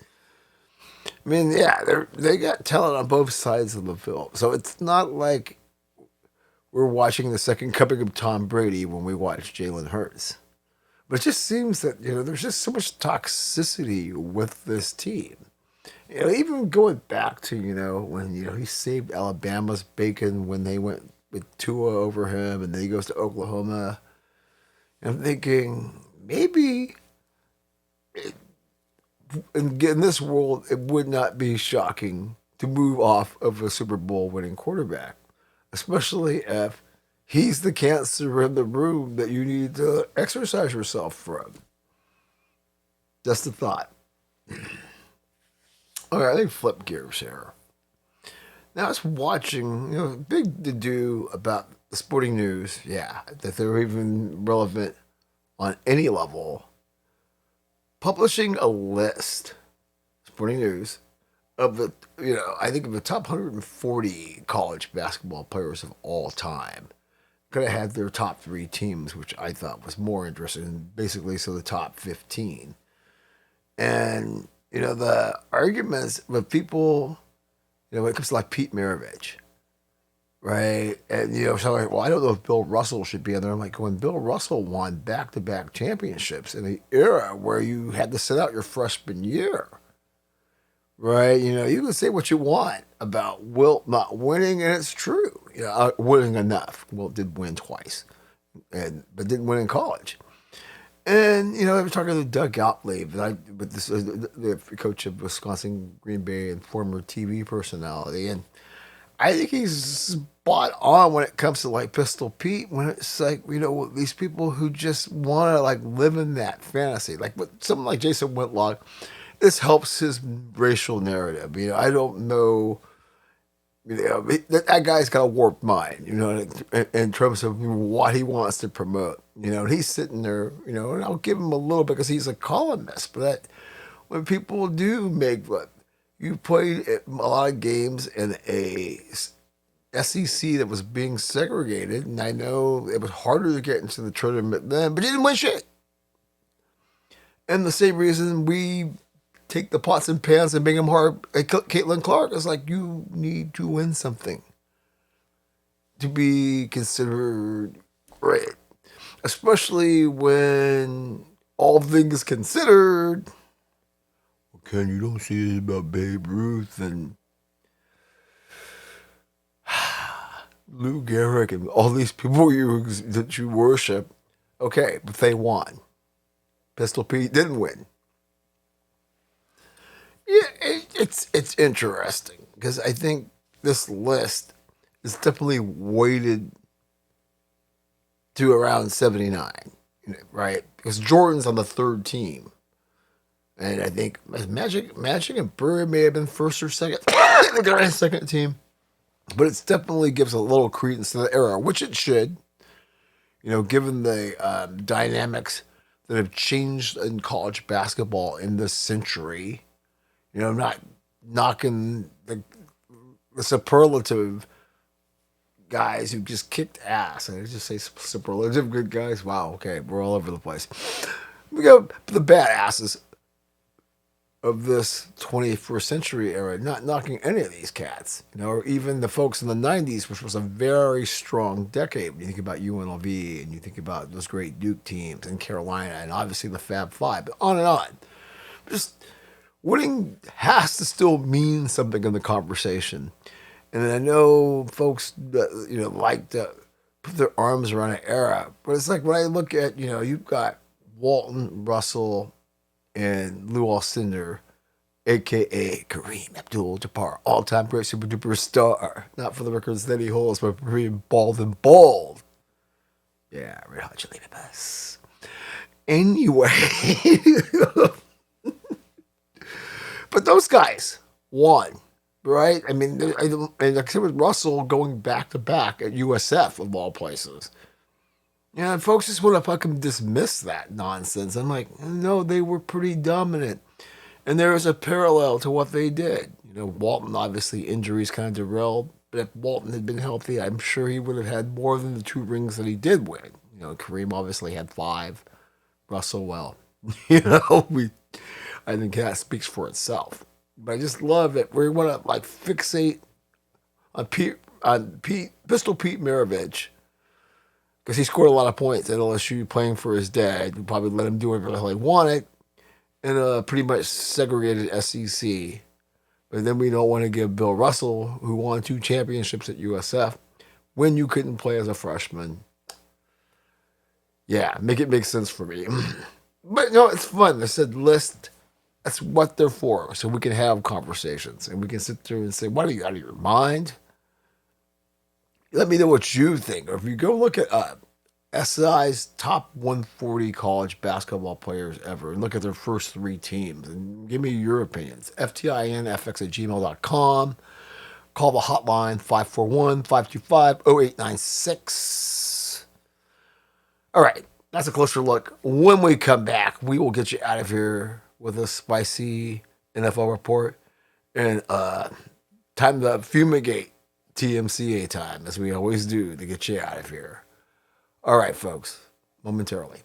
I mean, yeah, they got talent on both sides of the field. So it's not like we're watching the second coming of Tom Brady when we watch Jalen Hurts. But it just seems that, there's just so much toxicity with this team. Even going back to, when, he saved Alabama's bacon when they went with Tua over him and then he goes to Oklahoma. I'm thinking maybe in this world, it would not be shocking to move off of a Super Bowl winning quarterback, especially if he's the cancer in the room that you need to exercise yourself from. Just a thought. All right, I think flip gears here. Now it's watching, big to do about the sporting news. Yeah, that they're even relevant on any level. Publishing a list, sporting news, of the, I think of the top 140 college basketball players of all time. Could have had their top 3 teams, which I thought was more interesting. Basically, so the top 15. And, the arguments with people, when it comes to like Pete Maravich, right? And, so like, well, I don't know if Bill Russell should be in there. I'm like, when Bill Russell won back-to-back championships in the era where you had to sit out your freshman year, right? You can say what you want about Wilt not winning, and it's true. Winning enough. Wilt did win twice, but didn't win in college. And, I was talking to Doug Gottlieb, but this is the coach of Wisconsin Green Bay and former TV personality. And I think he's spot on when it comes to like Pistol Pete, when it's like, these people who just want to like live in that fantasy. Like with someone like Jason Whitlock, this helps his racial narrative. I don't know. That guy's got a warped mind, in terms of what he wants to promote. And he's sitting there, and I'll give him a little bit because he's a columnist. But when people do make what you played a lot of games in a SEC that was being segregated, and I know it was harder to get into the tournament then, but you didn't win shit. And the same reason we take the pots and pans and make them hard. Caitlin Clark is like, you need to win something to be considered great. Especially when all things considered, Ken, you don't see this about Babe Ruth and Lou Gehrig and all these people that you worship. Okay, but they won. Pistol Pete didn't win. Yeah, it's interesting because I think this list is definitely weighted to around 79, right? Because Jordan's on the 3rd team. And I think Magic and Bird may have been first or second. They're on second team. But it definitely gives a little credence to the era, which it should. Given the dynamics that have changed in college basketball in this century. Not knocking the superlative guys who just kicked ass. And I just say superlative good guys. Wow, okay, we're all over the place. We got the badasses of this 21st century era, not knocking any of these cats, or even the folks in the 90s, which was a very strong decade. When you think about UNLV and you think about those great Duke teams and Carolina and obviously the Fab Five, but on and on. Just winning has to still mean something in the conversation. And I know folks that, like to put their arms around an era, but it's like when I look at, you've got Walton, Russell, and Lou Alcindor, aka Kareem Abdul-Jabbar, all-time great super duper star. Not for the records that he holds, but for being bald and bold. Yeah, Red Hot Chili Peppers. Anyway, but those guys won, right? I mean, and like I said with Russell going back to back at USF of all places. Yeah, and folks just want to fucking dismiss that nonsense. I'm like, no, they were pretty dominant. And there was a parallel to what they did. Walton, obviously, injuries kind of derailed. But if Walton had been healthy, I'm sure he would have had more than the 2 rings that he did win. Kareem obviously had 5. Russell, well, I think that speaks for itself. But I just love it. We want to fixate on Pistol Pete Maravich, because he scored a lot of points at LSU playing for his dad, who probably let him do whatever the hell he wanted in a pretty much segregated SEC. But then we don't want to give Bill Russell, who won 2 championships at USF, when you couldn't play as a freshman. Yeah, make it make sense for me. But it's fun. I said list. That's what they're for. So we can have conversations and we can sit there and say, what, are you out of your mind? Let me know what you think. Or if you go look at SI's top 140 college basketball players ever and look at their first 3 teams and give me your opinions. FTINFX@gmail.com. Call the hotline 541-525-0896. All right, that's a closer look. When we come back, we will get you out of here with a spicy NFL report and time to fumigate TMCA time, as we always do, to get you out of here. All right, folks, momentarily.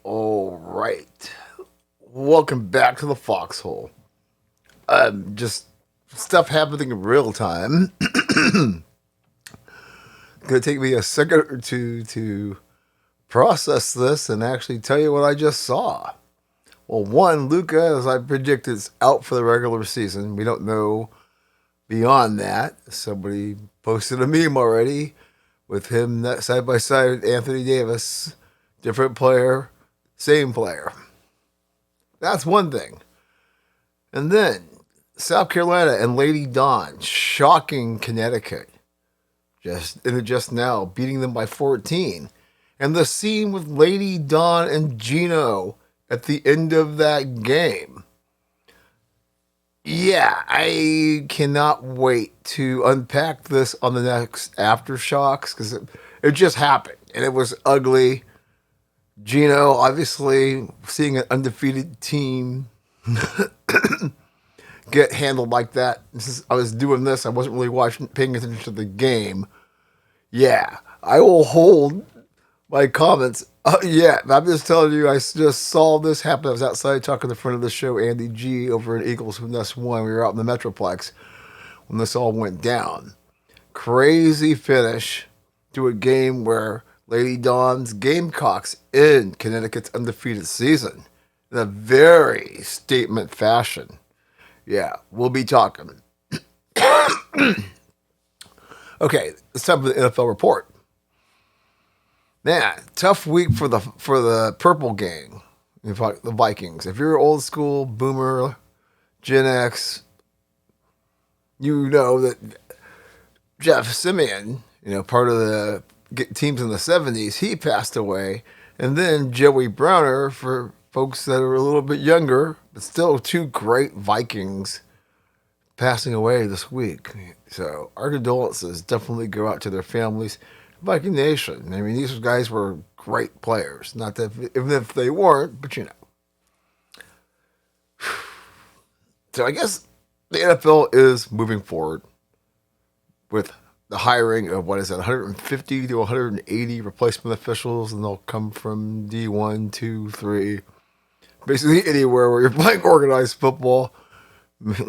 All right. Welcome back to the Foxhole. Just stuff happening in real time. Gonna take me a second or two to process this and actually tell you what I just saw. Well, one, Luka, as I predicted, is out for the regular season. We don't know beyond that. Somebody posted a meme already with him side by side with Anthony Davis. Different player, same player. That's one thing. And then South Carolina and Lady Dawn shocking Connecticut. Just now, beating them by 14. And the scene with Lady Dawn and Gino at the end of that game. Yeah, I cannot wait to unpack this on the next Aftershocks, because it just happened. And it was ugly. Gino, obviously, seeing an undefeated team get handled like that. I was doing this. I wasn't really paying attention to the game. Yeah, I will hold my comments. Yeah, I'm just telling you, I just saw this happen. I was outside talking to the friend of the show, Andy G, over at Eagles from Nest 1. We were out in the Metroplex when this all went down. Crazy finish to a game where Lady Dawn's Gamecocks end Connecticut's undefeated season in a very statement fashion. Yeah, we'll be talking. Okay, it's time for the NFL report. Man, tough week for the Purple Gang, the Vikings. If you're old school boomer, Gen X, you know that Jeff Simeon, part of the teams in the 70s, he passed away. And then Joey Browner, for folks that are a little bit younger, but still 2 great Vikings passing away this week. So our condolences definitely go out to their families. Viking Nation. I mean, these guys were great players. Not that even if they weren't, but you know. So I guess the NFL is moving forward with the hiring of what is it, 150 to 180 replacement officials, and they'll come from D1, 2, 3, basically anywhere where you're playing organized football.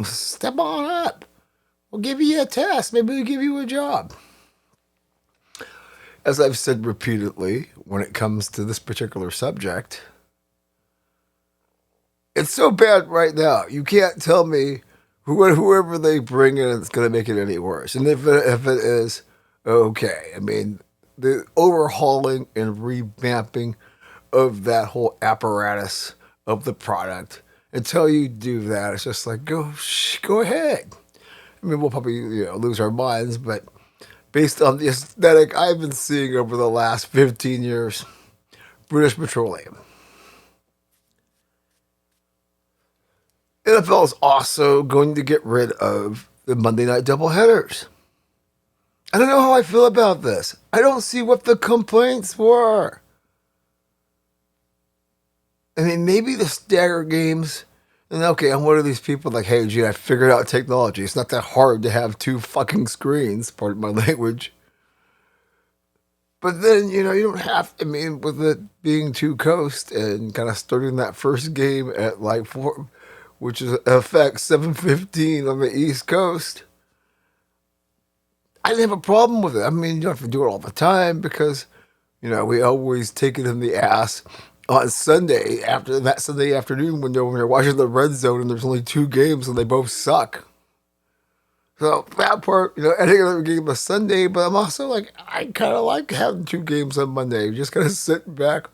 Step on up. We'll give you a test. Maybe we'll give you a job. As I've said repeatedly, when it comes to this particular subject, it's so bad right now. You can't tell me whoever they bring in is going to make it any worse. And if it is, okay. I mean, the overhauling and revamping of that whole apparatus of the product. Until you do that, it's just like go ahead. I mean, we'll probably lose our minds, but based on the aesthetic I've been seeing over the last 15 years, British Petroleum. NFL is also going to get rid of the Monday night doubleheaders. I don't know how I feel about this. I don't see what the complaints were. I mean, maybe the stagger games. And okay, I'm one of these people like, hey, gee, I figured out technology. It's not that hard to have two fucking screens, pardon my language. But then, you don't have, I mean, with it being two coast and kind of starting that first game at like 4, which is affects 7:15 on the East Coast. I didn't have a problem with it. I mean, you don't have to do it all the time because, we always take it in the ass on Sunday after that Sunday afternoon window when you're watching the red zone and there's only 2 games and they both suck. So that part, ending another game on Sunday, but I'm also like, I kind of like having 2 games on Monday. You just kind of sit back,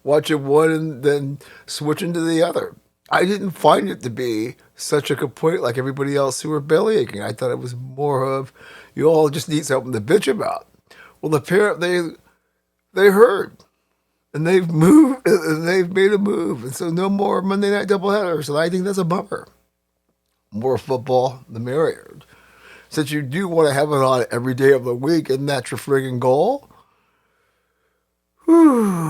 watching one and then switching to the other. I didn't find it to be such a complaint like everybody else who were bellyaching. I thought it was more of, you all just need something to bitch about. Well, apparently they heard. And they've moved, and they've made a move. And so no more Monday night doubleheaders. And I think that's a bummer. More football, the merrier. Since you do want to have it on every day of the week, and that's your friggin' goal. Whew.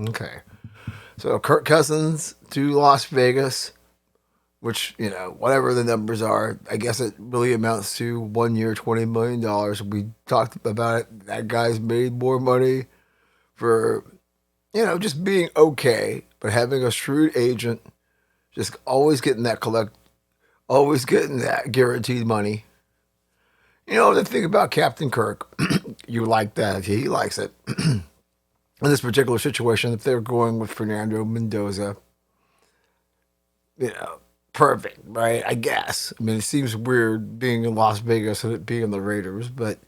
Okay. So Kirk Cousins to Las Vegas, which, whatever the numbers are, I guess it really amounts to 1 year, $20 million. We talked about it. That guy's made more money for, just being okay, but having a shrewd agent, just always getting that always getting that guaranteed money. The thing about Captain Kirk, you like that. He likes it. In this particular situation, if they're going with Fernando Mendoza, perfect, right? I guess. I mean, it seems weird being in Las Vegas and it being the Raiders, but,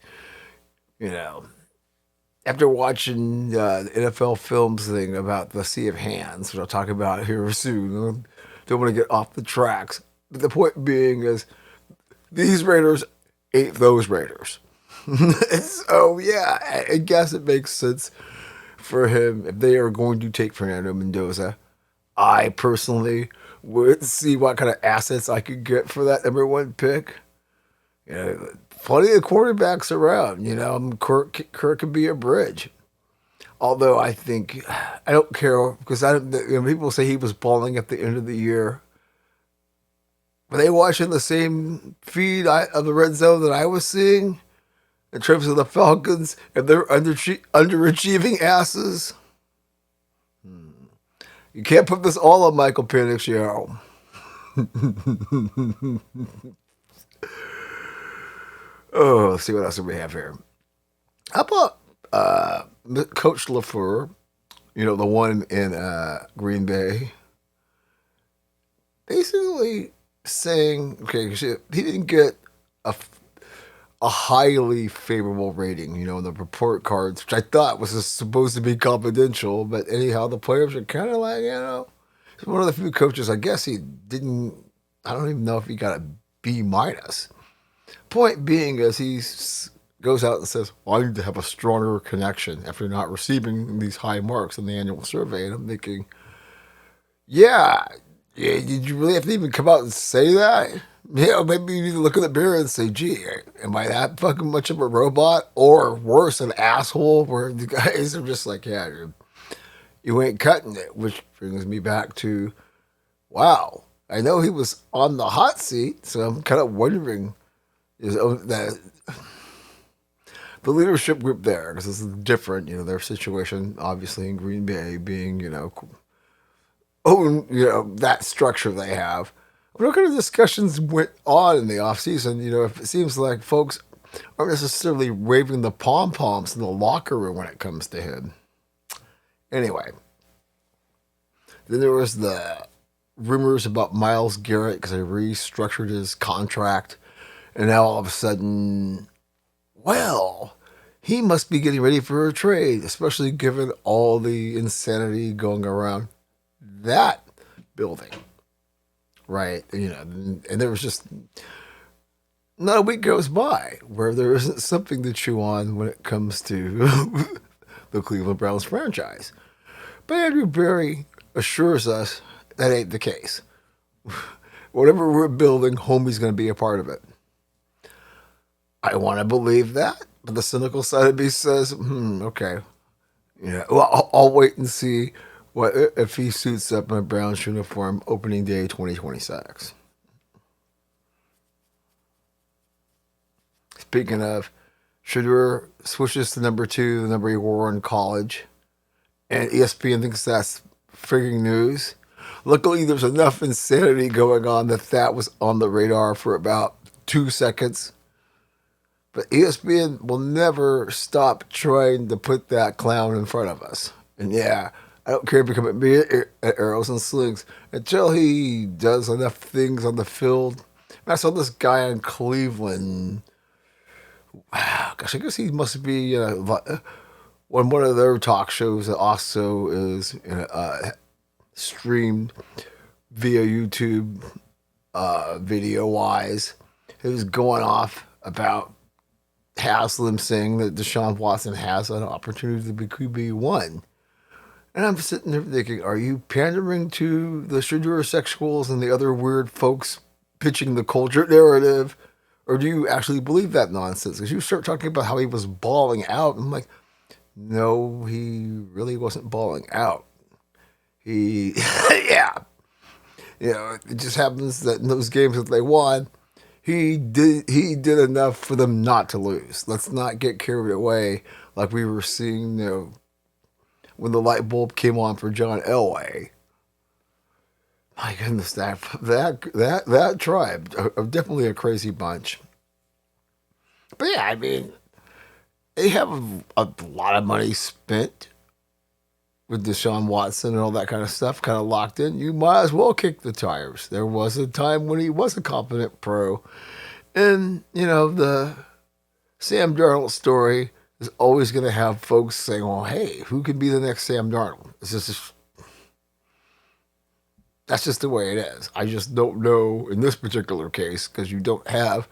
after watching the NFL Films thing about the Sea of Hands, which I'll talk about here soon, I don't want to get off the tracks. But the point being is, these Raiders ain't those Raiders. So, yeah, I guess it makes sense for him if they are going to take Fernando Mendoza. I personally would see what kind of assets I could get for that number 1 pick. Plenty of quarterbacks around. Kirk could be a bridge. Although I think I don't care because people say he was balling at the end of the year. Were they watching the same feed of the red zone that I was seeing in terms of the Falcons and their underachieving asses? You can't put this all on Michael Penix Show. Oh, let's see what else we have here. How about Coach LaFleur, the one in Green Bay, basically saying, okay, he didn't get a highly favorable rating, in the report cards, which I thought was supposed to be confidential, but anyhow, the players are kind of like, he's one of the few coaches, I guess he didn't, I don't even know if he got a B minus. Point being is he goes out and says, well, I need to have a stronger connection after not receiving these high marks in the annual survey. And I'm thinking, yeah, did you really have to even come out and say that? Maybe you need to look in the mirror and say, gee, am I that fucking much of a robot? Or worse, an asshole where the guys are just like, yeah, dude, you ain't cutting it. Which brings me back to, wow, I know he was on the hot seat, so I'm kind of wondering that the leadership group there, because this is different, their situation, obviously, in Green Bay being, that structure they have. What kind of discussions went on in the off season? If it seems like folks aren't necessarily waving the pom poms in the locker room when it comes to him. Anyway, then there was the rumors about Myles Garrett because they restructured his contract, and now all of a sudden, well, he must be getting ready for a trade, especially given all the insanity going around that building. Right, and there was just not a week goes by where there isn't something to chew on when it comes to the Cleveland Browns franchise. But Andrew Berry assures us that ain't the case. Whatever we're building, homie's going to be a part of it. I want to believe that, but the cynical side of me says, okay. Well, I'll wait and see what if he suits up in a Browns uniform opening day 2026. Speaking of, Shedeur switches to number 2, the number he wore in college, and ESPN thinks that's frigging news. Luckily, there's enough insanity going on that was on the radar for about 2 seconds. But ESPN will never stop trying to put that clown in front of us. And yeah, I don't care if he come at me at arrows and slings until he does enough things on the field. And I saw this guy in Cleveland. Gosh, I guess he must be on one of their talk shows that also is streamed via YouTube video wise. He was going off about Haslam saying that Deshaun Watson has an opportunity to be QB1. And I'm sitting there thinking, are you pandering to the Shedeur sexuals and the other weird folks pitching the culture narrative? Or do you actually believe that nonsense? Because you start talking about how he was balling out. I'm like, no, he really wasn't balling out. He, yeah. It just happens that in those games that they won, he did enough for them not to lose. Let's not get carried away like we were seeing, when the light bulb came on for John Elway. My goodness, that tribe are definitely a crazy bunch. But yeah, I mean, they have a lot of money spent with Deshaun Watson and all that kind of stuff, kind of locked in. You might as well kick the tires. There was a time when he was a competent pro, and the Sam Darnold story is always going to have folks saying, "Well, hey, who could be the next Sam Darnold?" That's just the way it is. I just don't know in this particular case because you don't have.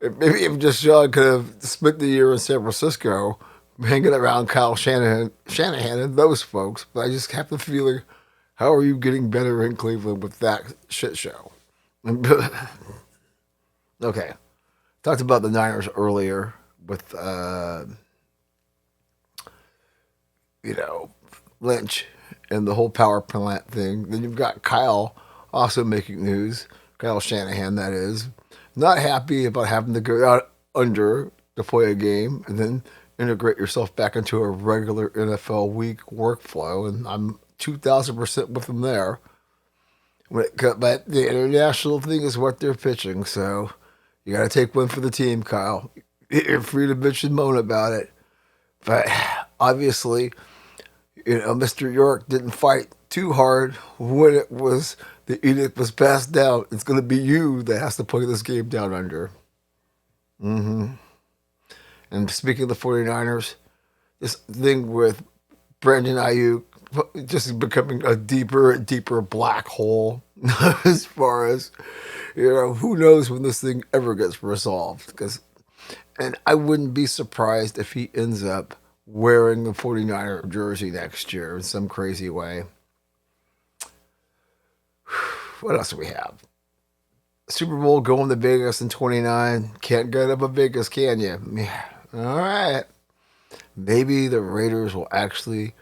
Maybe if just Sean could have spent the year in San Francisco hanging around Kyle Shanahan and those folks, but I just have the feeling, how are you getting better in Cleveland with that shit show? Okay. Talked about the Niners earlier with, Lynch and the whole power plant thing. Then you've got Kyle also making news. Kyle Shanahan, that is. Not happy about having to go out under to play a game and then integrate yourself back into a regular NFL week workflow. And I'm 2,000% with him there. But the international thing is what they're pitching. So you got to take one for the team, Kyle. You're free to bitch and moan about it. But obviously, Mr. York didn't fight too hard when the edict was passed down. It's going to be you that has to play this game down under. And speaking of the 49ers, this thing with Brandon Ayuk just becoming a deeper and deeper black hole as far as, who knows when this thing ever gets resolved. And I wouldn't be surprised if he ends up wearing the 49er jersey next year in some crazy way. What else do we have? Super Bowl going to Vegas in 29. Can't get up a Vegas, can you? Yeah. All right. Maybe the Raiders will actually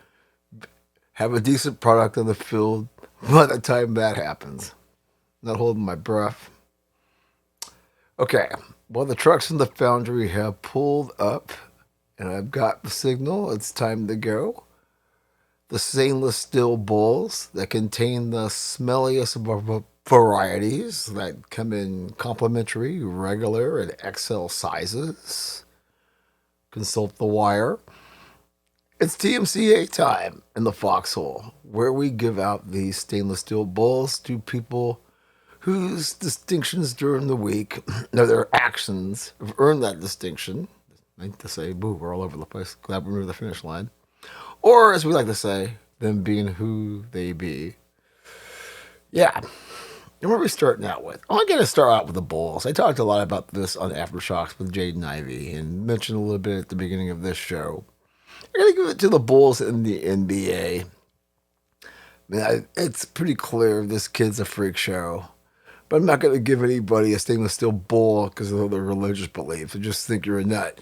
have a decent product on the field by the time that happens. Not holding my breath. Okay. Well, the trucks in the foundry have pulled up, and I've got the signal. It's time to go. The stainless steel bowls that contain the smelliest of varieties that come in complimentary, regular, and XL sizes. Consult the wire. It's TMCA time in the Foxhole, where we give out these stainless steel bowls to people whose distinctions during the week, or their actions, have earned that distinction. I like to say, boo, we're all over the place. Glad we're near the finish line. Or, as we like to say, them being who they be. Yeah. And what are we starting out with? I'm going to start out with the Bulls. I talked a lot about this on Aftershocks with Jaden Ivey and mentioned a little bit at the beginning of this show. I'm going to give it to the Bulls in the NBA. I mean, it's pretty clear this kid's a freak show. But I'm not going to give anybody a stainless steel bowl because of their religious beliefs. I just think you're a nut.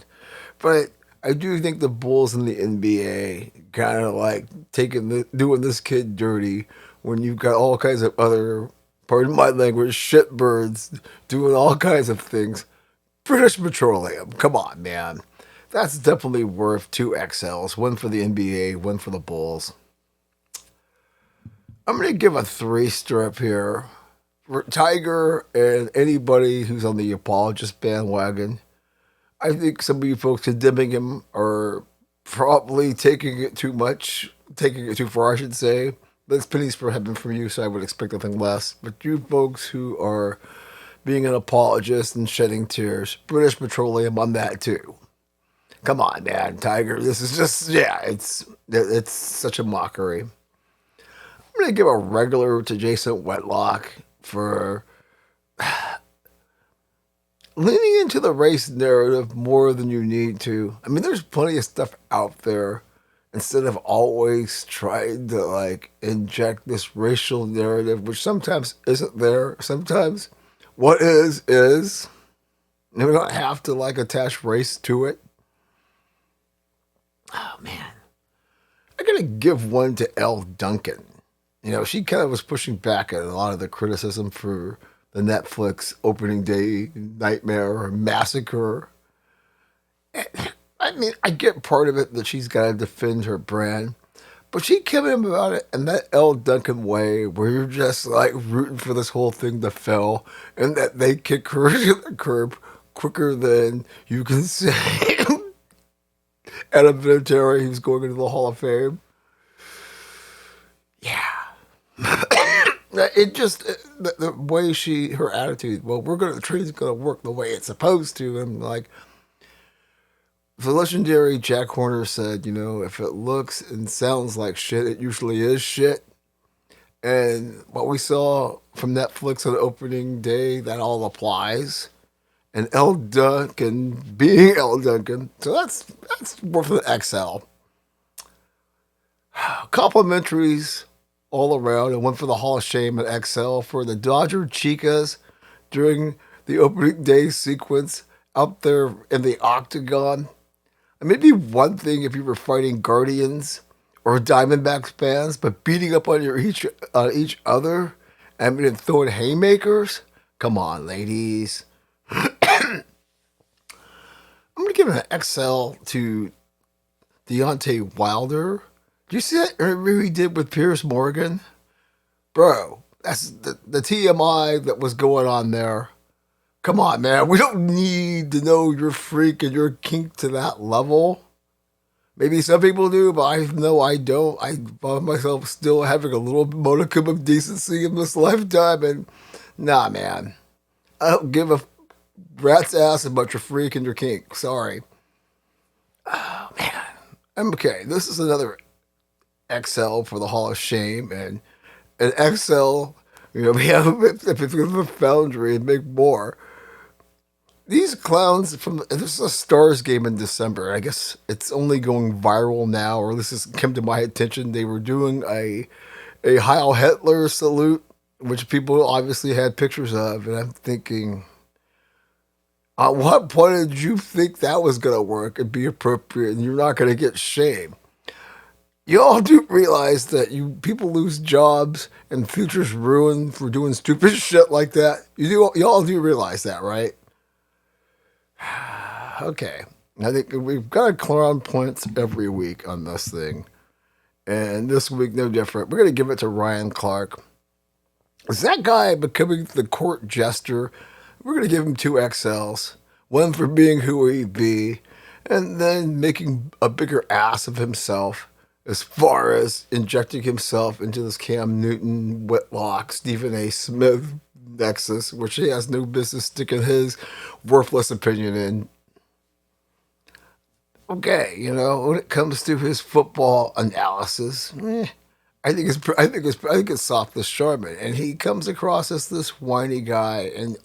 But I do think the Bulls in the NBA kind of like doing this kid dirty when you've got all kinds of other, pardon my language, shitbirds doing all kinds of things. British Petroleum, come on, man. That's definitely worth 2 XLs, one for the NBA, one for the Bulls. I'm going to give a 3-strip here for Tiger and anybody who's on the apologist bandwagon. I think some of you folks condemning him are probably taking it too far, I should say. That's pennies for heaven from you, so I would expect nothing less. But you folks who are being an apologist and shedding tears, British Petroleum on that too. Come on, man, Tiger. This is just, yeah, it's such a mockery. I'm going to give a regular to Jason Whitlock for leaning into the race narrative more than you need to. I mean, there's plenty of stuff out there. Instead of always trying to like inject this racial narrative, which sometimes isn't there. Sometimes what is. And we don't have to like attach race to it. Oh man. I'm gonna give one to Elle Duncan. You know, she kind of was pushing back at a lot of the criticism for the Netflix opening day nightmare or massacre. I mean, I get part of it that she's got to defend her brand, but she came in about it in that Elle Duncan way where you're just like rooting for this whole thing to fail and that they kick her to the curb quicker than you can say Adam Vinatieri, who's going into the Hall of Fame. Yeah. It just, the way her attitude, well, the train's going to work the way it's supposed to. And like, the legendary Jack Horner said, you know, if it looks and sounds like shit, it usually is shit. And what we saw from Netflix on opening day, that all applies. And Elle Duncan being Elle Duncan, so that's worth an XL. Complimentaries all around, and one for the Hall of Shame at XL for the Dodger Chicas during the opening day sequence out there in the octagon. It may be one thing if you were fighting Guardians or Diamondbacks fans, but beating up on each other and throwing haymakers? Come on, ladies. I'm going to give an XL to Deontay Wilder. Do you see that interview he did with Piers Morgan? Bro, that's the TMI that was going on there. Come on, man. We don't need to know your freak and your kink to that level. Maybe some people do, but I know I don't. I find myself still having a little modicum of decency in this lifetime, and nah, man. I don't give a rat's ass about your freak and your kink. Sorry. Oh, man. I'm okay. This is another XL for the Hall of Shame, and an XL, you know, we have the Foundry and make more. These clowns this is a Stars game in December. I guess it's only going viral now, or this has come to my attention. They were doing a Heil Hitler salute which people obviously had pictures of, and I'm thinking, at what point did you think that was going to work and be appropriate and you're not going to get shamed? You all do realize that you people lose jobs and futures ruined for doing stupid shit like that. You all do realize that, right? Okay. I think we've got to clown points every week on this thing. And this week, no different. We're going to give it to Ryan Clark. Is that guy becoming the court jester? We're going to give him 2 XLs. One for being who he be, and then making a bigger ass of himself as far as injecting himself into this Cam Newton, Whitlock, Stephen A. Smith nexus, which he has no business sticking his worthless opinion in. Okay, when it comes to his football analysis, I think it's soft as Charmin, and he comes across as this whiny guy, and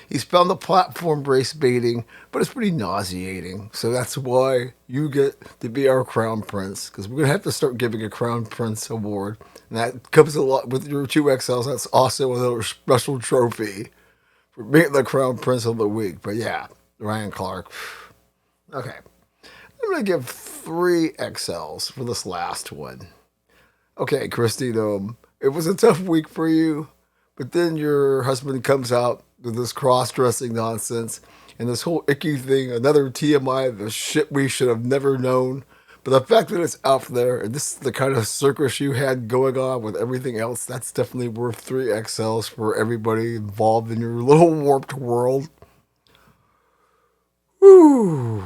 he's found the platform race baiting, but it's pretty nauseating. So that's why you get to be our crown prince, because we're gonna have to start giving a crown prince award, and that comes a lot with your 2 XLs. That's also another special trophy for being the crown prince of the week. But yeah, Ryan Clark. Okay, I'm gonna give 3 XLs for this last one. Okay, Christine, it was a tough week for you, but then your husband comes out with this cross-dressing nonsense and this whole icky thing, another TMI, the shit we should have never known. But the fact that it's out there, and this is the kind of circus you had going on with everything else, that's definitely worth 3 XLs for everybody involved in your little warped world. Whew.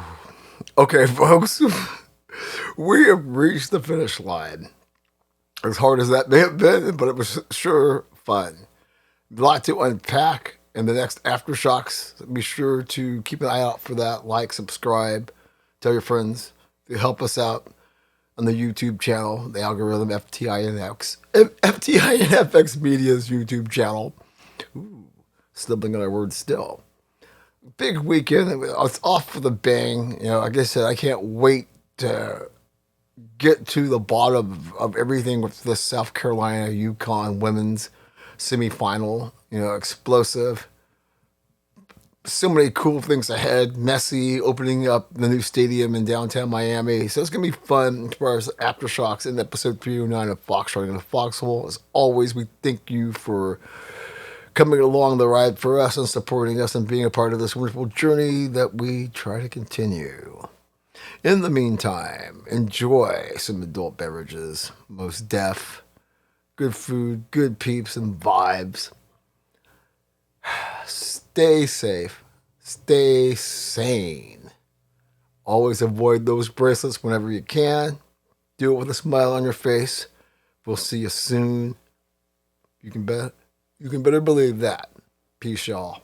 Okay, folks, we have reached the finish line. As hard as that may have been, but it was sure fun. A lot to unpack in the next Aftershocks. Be sure to keep an eye out for that. Like, subscribe, tell your friends to help us out on the YouTube channel, the algorithm FTINFX Media's YouTube channel. Ooh, stumbling on our words still. Big weekend. It's off for the bang. Like I said, I can't wait to get to the bottom of everything with the South Carolina UConn women's semifinal. Explosive. So many cool things ahead. Messi opening up the new stadium in downtown Miami. So it's going to be fun as far as Aftershocks in episode 309 of Foxtrotting in the Foxhole. As always, we thank you for coming along the ride for us and supporting us and being a part of this wonderful journey that we try to continue. In the meantime, enjoy some adult beverages, most deaf, good food, good peeps and vibes. Stay safe, stay sane. Always avoid those bracelets whenever you can. Do it with a smile on your face. We'll see you soon. You can better believe that. Peace, y'all.